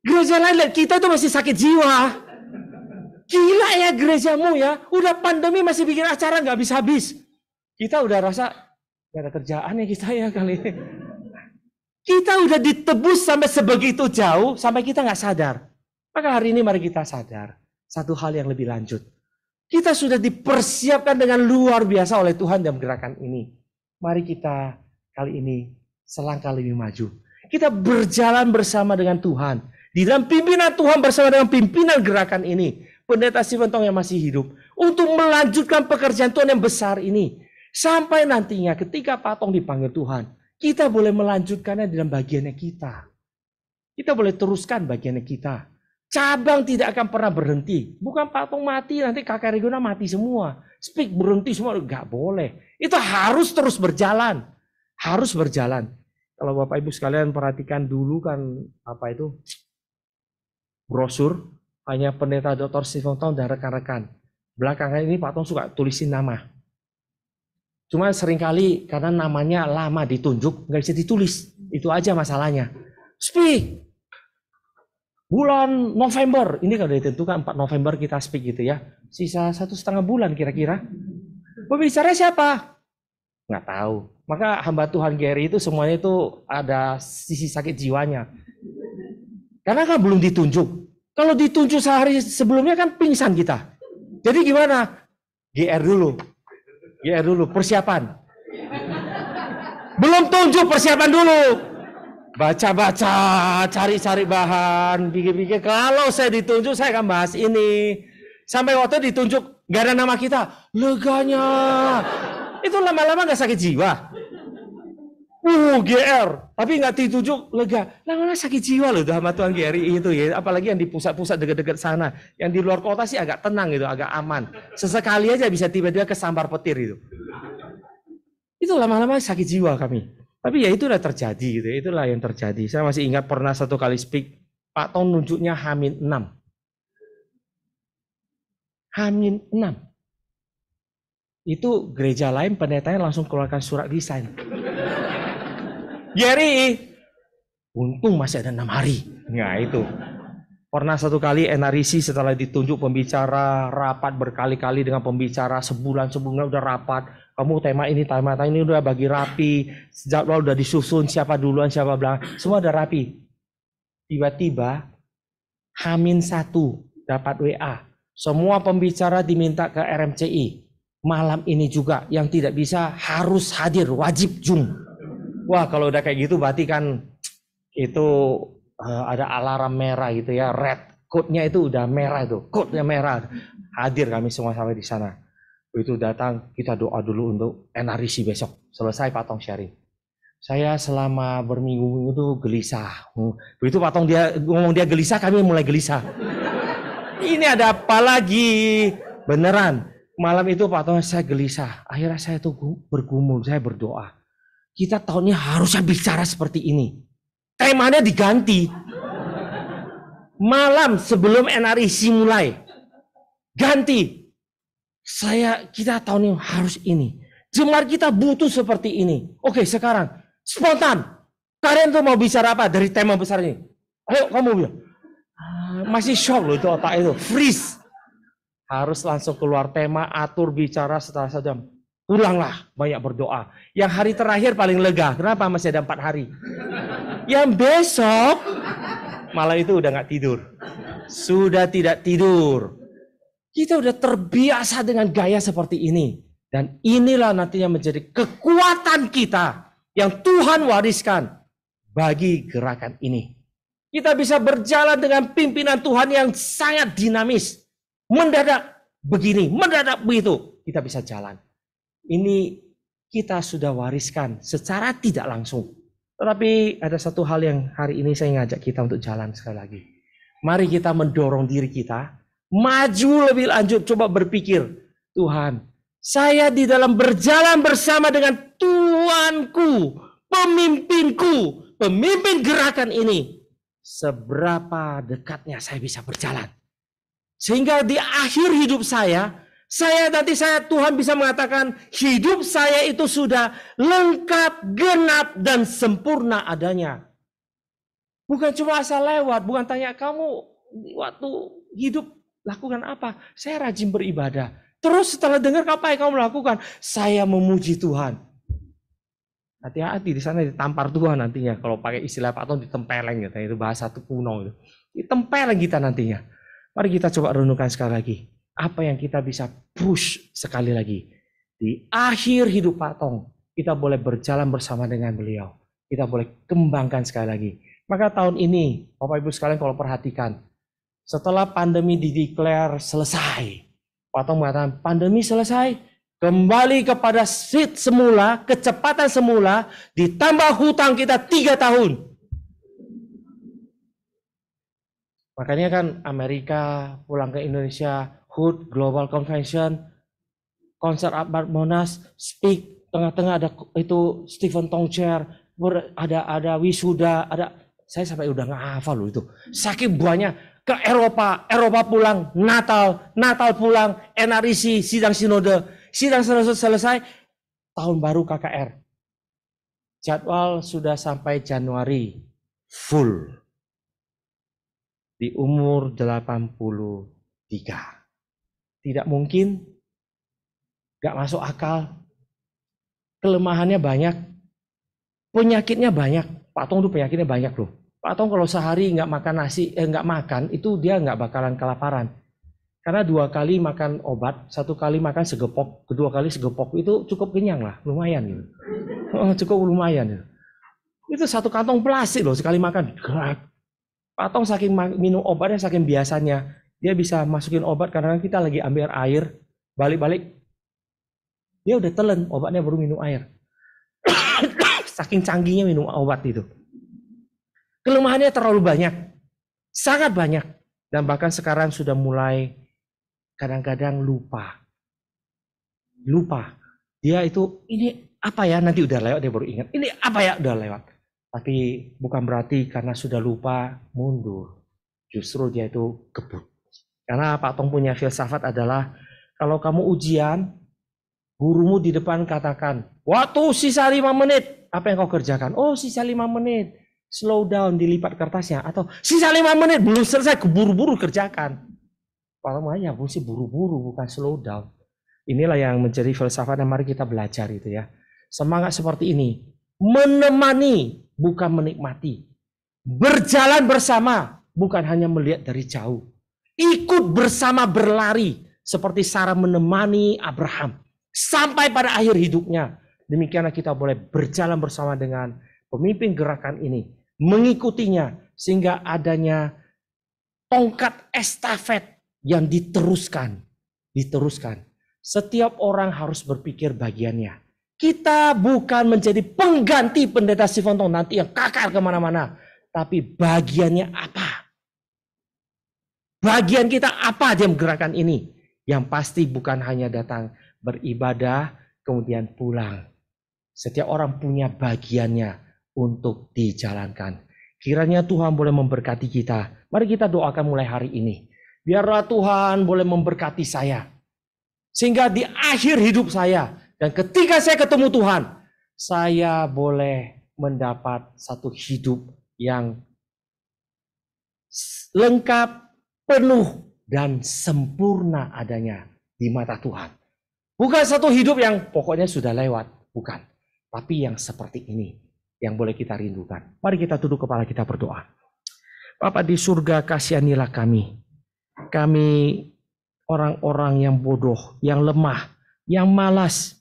Gereja lain, kita itu masih sakit jiwa. Gila ya gerejamu ya, udah pandemi masih bikin acara nggak habis-habis. Kita udah rasa, gak ada kerjaan ya kita ya kali ini. Kita udah ditebus sampai sebegitu jauh, sampai kita nggak sadar. Maka hari ini mari kita sadar, satu hal yang lebih lanjut. Kita sudah dipersiapkan dengan luar biasa oleh Tuhan dalam gerakan ini. Mari kita kali ini selangkah lebih maju. Kita berjalan bersama dengan Tuhan. Di dalam pimpinan Tuhan bersama dengan pimpinan gerakan ini. Pendeta Stephen Tong yang masih hidup. Untuk melanjutkan pekerjaan Tuhan yang besar ini. Sampai nantinya ketika Pak Tong dipanggil Tuhan. Kita boleh melanjutkannya dalam bagiannya kita. Kita boleh teruskan bagiannya kita. Cabang tidak akan pernah berhenti. Bukan Pak Tong mati, nanti kakak Regina mati semua. Speak berhenti semua, nggak boleh. Itu harus terus berjalan. Harus berjalan. Kalau Bapak Ibu sekalian perhatikan dulu kan apa itu brosur hanya pendeta Dr. Stephen Tong dan rekan-rekan. Belakangan ini Pak Tong suka tulisin nama. Cuma seringkali karena namanya lama ditunjuk nggak bisa ditulis. Itu aja masalahnya. Speak. Bulan November, ini kalau ditentukan 4 November kita speak gitu ya. Sisa 1,5 bulan kira-kira. Pembicara siapa? Nggak tahu. Maka hamba Tuhan Gary itu semuanya itu ada sisi sakit jiwanya. Karena kan belum ditunjuk. Kalau ditunjuk sehari sebelumnya kan pingsan kita. Jadi gimana? GR dulu. GR dulu, persiapan. Belum tunjuk, persiapan dulu. Baca-baca, cari-cari bahan, pikir-pikir. Kalau saya ditunjuk, saya akan bahas ini. Sampai waktu ditunjuk, gak ada nama kita. Leganya. Itu lama-lama gak sakit jiwa. GR. Tapi gak ditunjuk, lega. Lama-lama sakit jiwa loh sama Tuhan Gary itu ya. Apalagi yang di pusat-pusat dekat-dekat sana. Yang di luar kota sih agak tenang gitu, agak aman. Sesekali aja bisa tiba-tiba kesambar petir itu. Itu lama-lama sakit jiwa kami. Tapi ya itulah terjadi gitu, itulah yang terjadi. Saya masih ingat pernah satu kali speak, Pak Tong nunjuknya H-6. H-6. Itu gereja lain pendetanya langsung keluarkan surat resign. Gary, untung masih ada 6 hari. Nah itu. Pernah satu kali NRIC setelah ditunjuk pembicara, rapat berkali-kali dengan pembicara, sebulan sebelumnya udah rapat. Kamu tema ini udah bagi rapi, jadwal udah disusun, siapa duluan, siapa belakang, semua udah rapi. Tiba-tiba, H-1 dapat WA. Semua pembicara diminta ke RMCI. Malam ini juga, yang tidak bisa harus hadir, wajib Zoom. Wah kalau udah kayak gitu berarti kan itu ada alarm merah gitu ya, red. Code-nya itu udah merah itu, code-nya merah. Hadir kami semua sampai di sana. Itu datang, kita doa dulu untuk NRIC besok. Selesai Pak Tong sharing. Saya selama berminggu-minggu itu gelisah. Begitu Pak Tong dia ngomong dia gelisah, kami mulai gelisah. Ini ada apa lagi? Beneran. Malam itu Pak Tong saya gelisah. Akhirnya saya tuh bergumul, saya berdoa. Kita tahunnya harusnya bicara seperti ini. Temanya diganti. Malam sebelum NRIC mulai. Ganti. Kita tahun ini harus ini. Jemaat kita butuh seperti ini. Oke, sekarang spontan. Kalian tuh mau bicara apa dari tema besar ini? Ayo kamu bilang. Masih shock loh itu otak itu. Freeze. Harus langsung keluar tema, atur bicara setelah sejam. Pulanglah, banyak berdoa. Yang hari terakhir paling lega. Kenapa masih ada 4 hari? Yang besok malah itu udah gak tidur. Sudah tidak tidur. Kita udah terbiasa dengan gaya seperti ini. Dan inilah nantinya menjadi kekuatan kita yang Tuhan wariskan bagi gerakan ini. Kita bisa berjalan dengan pimpinan Tuhan yang sangat dinamis. Mendadak begini, mendadak begitu. Kita bisa jalan. Ini kita sudah wariskan secara tidak langsung. Tetapi ada satu hal yang hari ini saya ngajak kita untuk jalan sekali lagi. Mari kita mendorong diri kita maju lebih lanjut. Coba berpikir, Tuhan, saya di dalam berjalan bersama dengan Tuanku, pemimpinku, pemimpin gerakan ini. Seberapa dekatnya saya bisa berjalan. Sehingga di akhir hidup saya Tuhan bisa mengatakan hidup saya itu sudah lengkap, genap, dan sempurna adanya. Bukan cuma asal lewat, bukan tanya kamu waktu hidup lakukan apa. Saya rajin beribadah. Terus setelah dengar apa yang kamu lakukan, saya memuji Tuhan. Hati-hati di sana ditampar Tuhan nantinya. Kalau pakai istilah Pak Tom ditempeleng gitu, itu bahasa kuno itu. Ditempeleng kita nantinya. Mari kita coba renungkan sekali lagi. Apa yang kita bisa push sekali lagi. Di akhir hidup Pak Tong, kita boleh berjalan bersama dengan beliau. Kita boleh kembangkan sekali lagi. Maka tahun ini, Bapak Ibu sekalian kalau perhatikan, setelah pandemi dideklar selesai, Pak Tong mengatakan pandemi selesai, kembali kepada seat semula, kecepatan semula, ditambah hutang kita 3 tahun. Makanya kan Amerika pulang ke Indonesia, HUT, Global Convention, konser Akbar Monas, speak, tengah-tengah ada itu Stephen Tongcher, ada wisuda, ada saya sampai udah nggak hafal loh itu. Saking banyak ke Eropa pulang, Natal pulang, NRIC, sidang sinode selesai, tahun baru KKR. Jadwal sudah sampai Januari, full. Di umur 83. Tidak mungkin, gak masuk akal. Kelemahannya banyak, penyakitnya banyak. Pak Tong tuh penyakitnya banyak loh. Pak Tong kalau sehari nggak makan nasi, nggak makan, itu dia nggak bakalan kelaparan. Karena 2 kali makan obat, 1 kali makan segepok, kedua kali segepok itu cukup kenyang lah, lumayan gitu. Cukup lumayan gitu. Itu 1 kantong plastik loh sekali makan. Pak Tong saking minum obatnya saking biasanya, dia bisa masukin obat karena kita lagi ambil air, balik-balik dia udah telan obatnya baru minum air. Saking canggihnya minum obat itu. Kelemahannya terlalu banyak. Sangat banyak. Dan bahkan sekarang sudah mulai kadang-kadang lupa. Dia itu, ini apa ya, nanti udah lewat dia baru ingat. Ini apa ya, udah lewat. Tapi bukan berarti karena sudah lupa, mundur. Justru dia itu gebut. Karena Pak Tong punya filsafat adalah, kalau kamu ujian, gurumu di depan katakan, waktu sisa 5 menit, apa yang kau kerjakan? Oh, sisa 5 menit. Slow down, dilipat kertasnya. Atau sisa 5 menit, belum selesai, buru-buru kerjakan. Kalau ya, mesti buru-buru, bukan slow down. Inilah yang menjadi filsafat yang mari kita belajar itu ya. Semangat seperti ini. Menemani, bukan menikmati. Berjalan bersama, bukan hanya melihat dari jauh. Ikut bersama berlari. Seperti Sarah menemani Abraham. Sampai pada akhir hidupnya. Demikianlah kita boleh berjalan bersama dengan pemimpin gerakan ini. Mengikutinya. Sehingga adanya tongkat estafet yang diteruskan. Setiap orang harus berpikir bagiannya. Kita bukan menjadi pengganti pendeta Stephen Tong nanti yang kakar kemana-mana. Tapi bagiannya apa? Bagian kita apa dalam gerakan ini? Yang pasti bukan hanya datang beribadah kemudian pulang. Setiap orang punya bagiannya untuk dijalankan. Kiranya Tuhan boleh memberkati kita. Mari kita doakan mulai hari ini. Biarlah Tuhan boleh memberkati saya. Sehingga di akhir hidup saya. Dan ketika saya ketemu Tuhan. Saya boleh mendapat satu hidup yang lengkap, penuh, dan sempurna adanya di mata Tuhan. Bukan satu hidup yang pokoknya sudah lewat. Bukan. Tapi yang seperti ini yang boleh kita rindukan. Mari kita tunduk kepala kita berdoa. Bapa di surga, kasihanilah kami. Kami orang-orang yang bodoh, yang lemah, yang malas,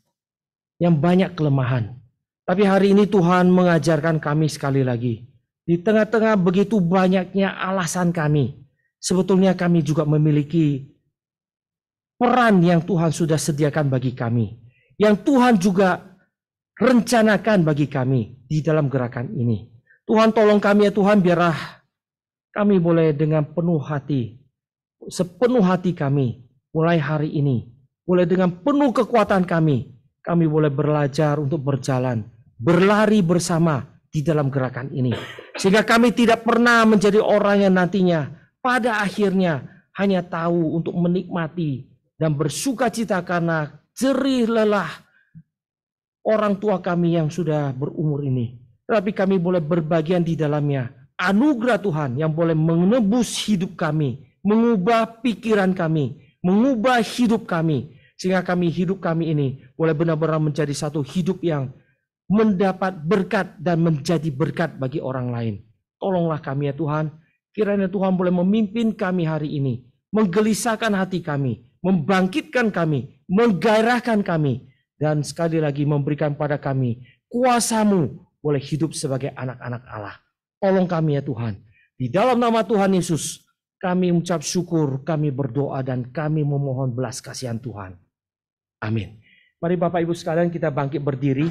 yang banyak kelemahan. Tapi hari ini Tuhan mengajarkan kami sekali lagi. Di tengah-tengah begitu banyaknya alasan kami. Sebetulnya kami juga memiliki peran yang Tuhan sudah sediakan bagi kami. Yang Tuhan juga rencanakan bagi kami di dalam gerakan ini. Tuhan tolong kami ya Tuhan, biarlah kami boleh dengan penuh hati, sepenuh hati kami, mulai hari ini, boleh dengan penuh kekuatan kami boleh belajar untuk berjalan, berlari bersama di dalam gerakan ini. Sehingga kami tidak pernah menjadi orang yang nantinya pada akhirnya hanya tahu untuk menikmati dan bersuka cita karena jerih lelah orang tua kami yang sudah berumur ini. Tapi kami boleh berbagian di dalamnya. Anugerah Tuhan yang boleh menebus hidup kami, mengubah pikiran kami, mengubah hidup kami. Sehingga hidup kami ini boleh benar-benar menjadi satu hidup yang mendapat berkat dan menjadi berkat bagi orang lain. Tolonglah kami ya Tuhan. Kiranya Tuhan boleh memimpin kami hari ini, menggelisahkan hati kami, membangkitkan kami, menggairahkan kami, dan sekali lagi memberikan pada kami kuasa-Mu boleh hidup sebagai anak-anak Allah. Tolong kami ya Tuhan. Di dalam nama Tuhan Yesus, kami mengucap syukur, kami berdoa, dan kami memohon belas kasihan Tuhan. Amin. Mari Bapak Ibu sekalian kita bangkit berdiri.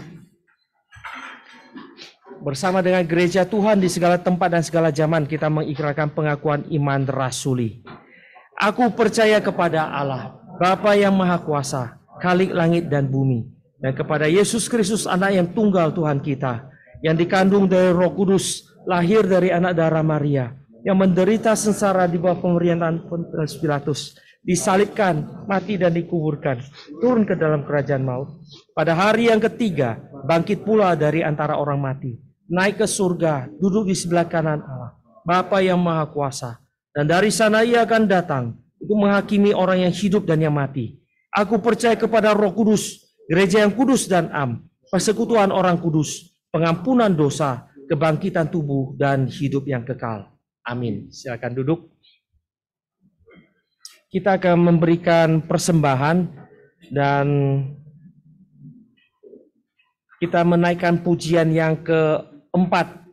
Bersama dengan gereja Tuhan di segala tempat dan segala zaman kita mengikrarkan pengakuan iman rasuli. Aku percaya kepada Allah, Bapa yang Maha Kuasa, Khalik langit dan bumi, dan kepada Yesus Kristus anak yang tunggal Tuhan kita, yang dikandung dari Roh Kudus, lahir dari anak darah Maria, yang menderita sengsara di bawah pemerintahan Pontius Pilatus, disalibkan, mati dan dikuburkan, turun ke dalam kerajaan maut. Pada hari yang ketiga, bangkit pula dari antara orang mati, naik ke surga, duduk di sebelah kanan Allah, Bapa yang Maha Kuasa. Dan dari sana Ia akan datang untuk menghakimi orang yang hidup dan yang mati. Aku percaya kepada Roh Kudus, gereja yang kudus dan am, persekutuan orang kudus, pengampunan dosa, kebangkitan tubuh, dan hidup yang kekal. Amin. Silakan duduk. Kita akan memberikan persembahan dan kita menaikkan pujian yang keempat.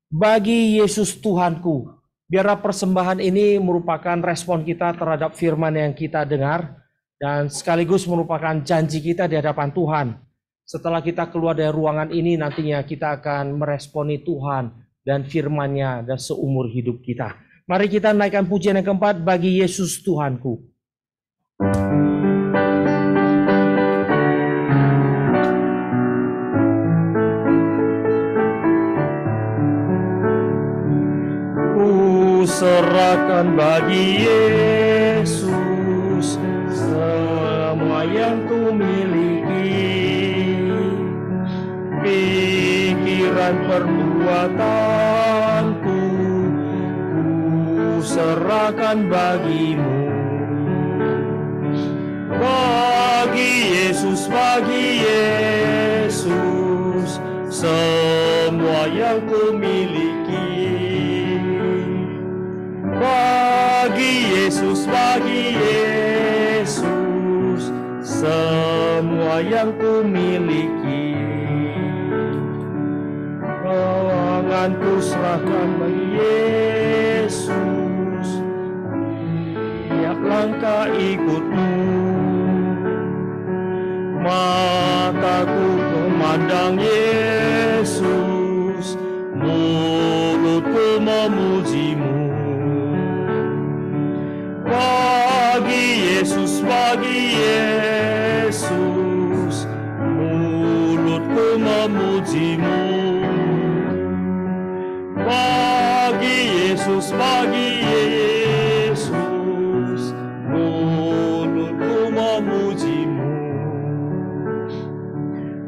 Bagi Yesus Tuhanku. Biarlah persembahan ini merupakan respon kita terhadap firman yang kita dengar dan sekaligus merupakan janji kita di hadapan Tuhan. Setelah kita keluar dari ruangan ini, nantinya kita akan meresponi Tuhan dan firman-Nya dan seumur hidup kita. Mari kita naikkan pujian yang keempat, bagi Yesus Tuhanku. Ku serahkan bagi Yesus semua yang ku miliki, pikiran perbuatanku serahkan bagimu. Bagi Yesus semua yang ku miliki. Bagi Yesus semua yang ku miliki. Tanganku serahkan bagi Yesus, tiap langkah ikutmu. Mataku memandang Yesus, mulutku memujimu. Bagi Yesus, mulutku memujimu. Bagi Yesus, mulutku memujimu.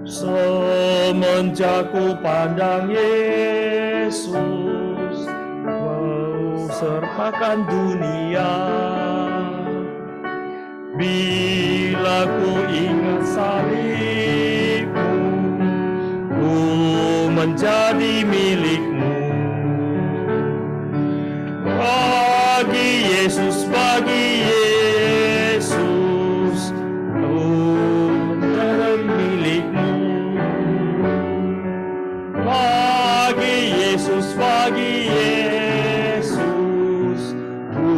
Semenjak ku pandang Yesus, mau serahkan dunia. Bila ku ingat salibmu, ku menjadi milikmu. Bagi Yesus, ku menjadi milikmu. Bagi Yesus, ku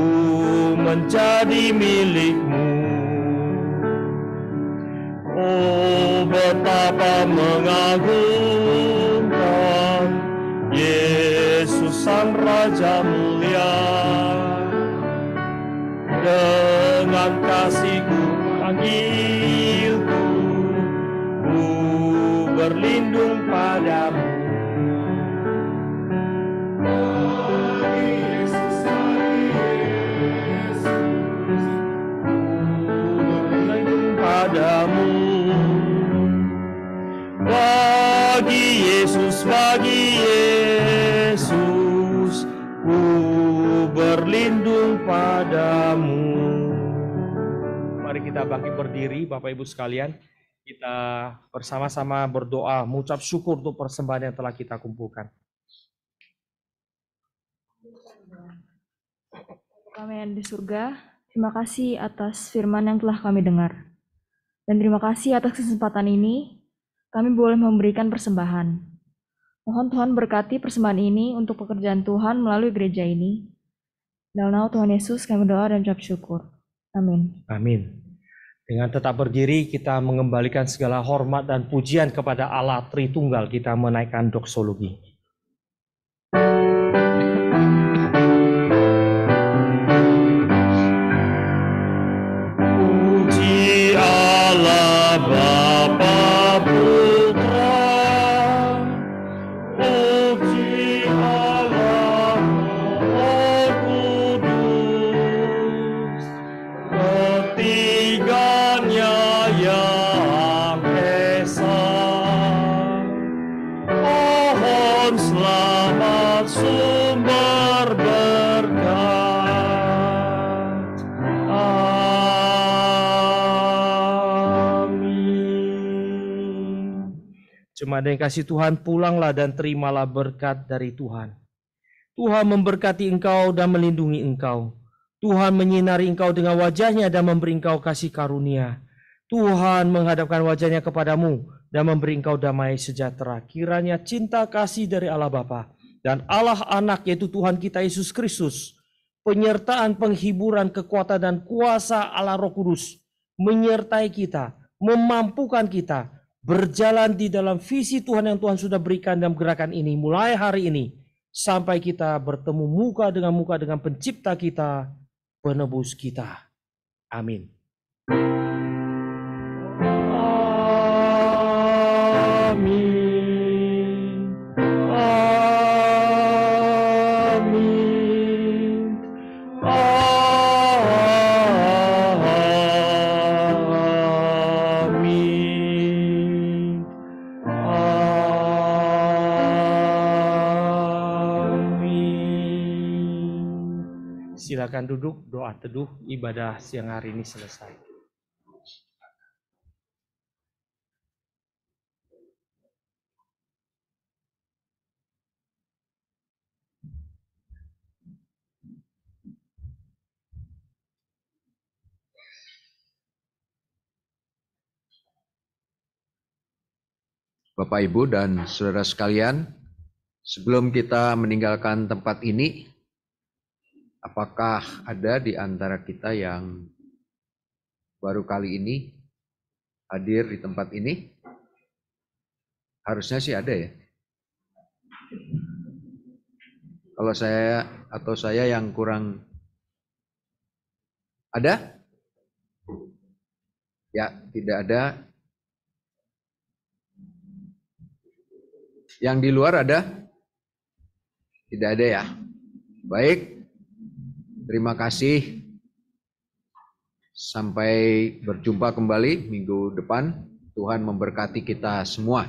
menjadi milikmu. Oh, betapa mengagumkan Yesus. Yesus Sang Raja mulia, dengan kasih-Ku panggilku, ku berlindung padamu. Padamu, bagi Yesus, ku berlindung padamu. Mari kita bangkit berdiri, Bapak Ibu sekalian. Kita bersama-sama berdoa, mengucap syukur untuk persembahan yang telah kita kumpulkan. Kami yang di surga, terima kasih atas firman yang telah kami dengar. Dan terima kasih atas kesempatan ini, kami boleh memberikan persembahan. Mohon Tuhan berkati persembahan ini untuk pekerjaan Tuhan melalui gereja ini. Dalam nama Tuhan Yesus kami berdoa dan ucap syukur. Amin. Amin. Dengan tetap berdiri, kita mengembalikan segala hormat dan pujian kepada Allah Tritunggal. Kita menaikkan doksologi. Puji Allah Bapa Putra, puji Allah Roh Kudus, ketiganya yang esa. Pohon selamat sumber berkat. Amin. Jemaat yang kasih Tuhan, pulanglah dan terimalah berkat dari Tuhan. Tuhan memberkati engkau dan melindungi engkau. Tuhan menyinari engkau dengan wajahnya dan memberi engkau kasih karunia. Tuhan menghadapkan wajahnya kepadamu dan memberi engkau damai sejahtera. Kiranya cinta kasih dari Allah Bapa dan Allah Anak, yaitu Tuhan kita Yesus Kristus, penyertaan, penghiburan, kekuatan, dan kuasa Allah Roh Kudus menyertai kita, memampukan kita berjalan di dalam visi Tuhan yang Tuhan sudah berikan dalam gerakan ini mulai hari ini sampai kita bertemu muka dengan pencipta kita, penebus kita. Amin. Amin. Amin. Amin. Amin. Silakan duduk, doa teduh ibadah siang hari ini selesai. Bapak, Ibu, dan saudara sekalian, sebelum kita meninggalkan tempat ini, apakah ada di antara kita yang baru kali ini hadir di tempat ini? Harusnya sih ada ya. Kalau saya yang kurang ada? Ya, tidak ada. Yang di luar ada? Tidak ada ya. Baik. Terima kasih. Sampai berjumpa kembali minggu depan. Tuhan memberkati kita semua.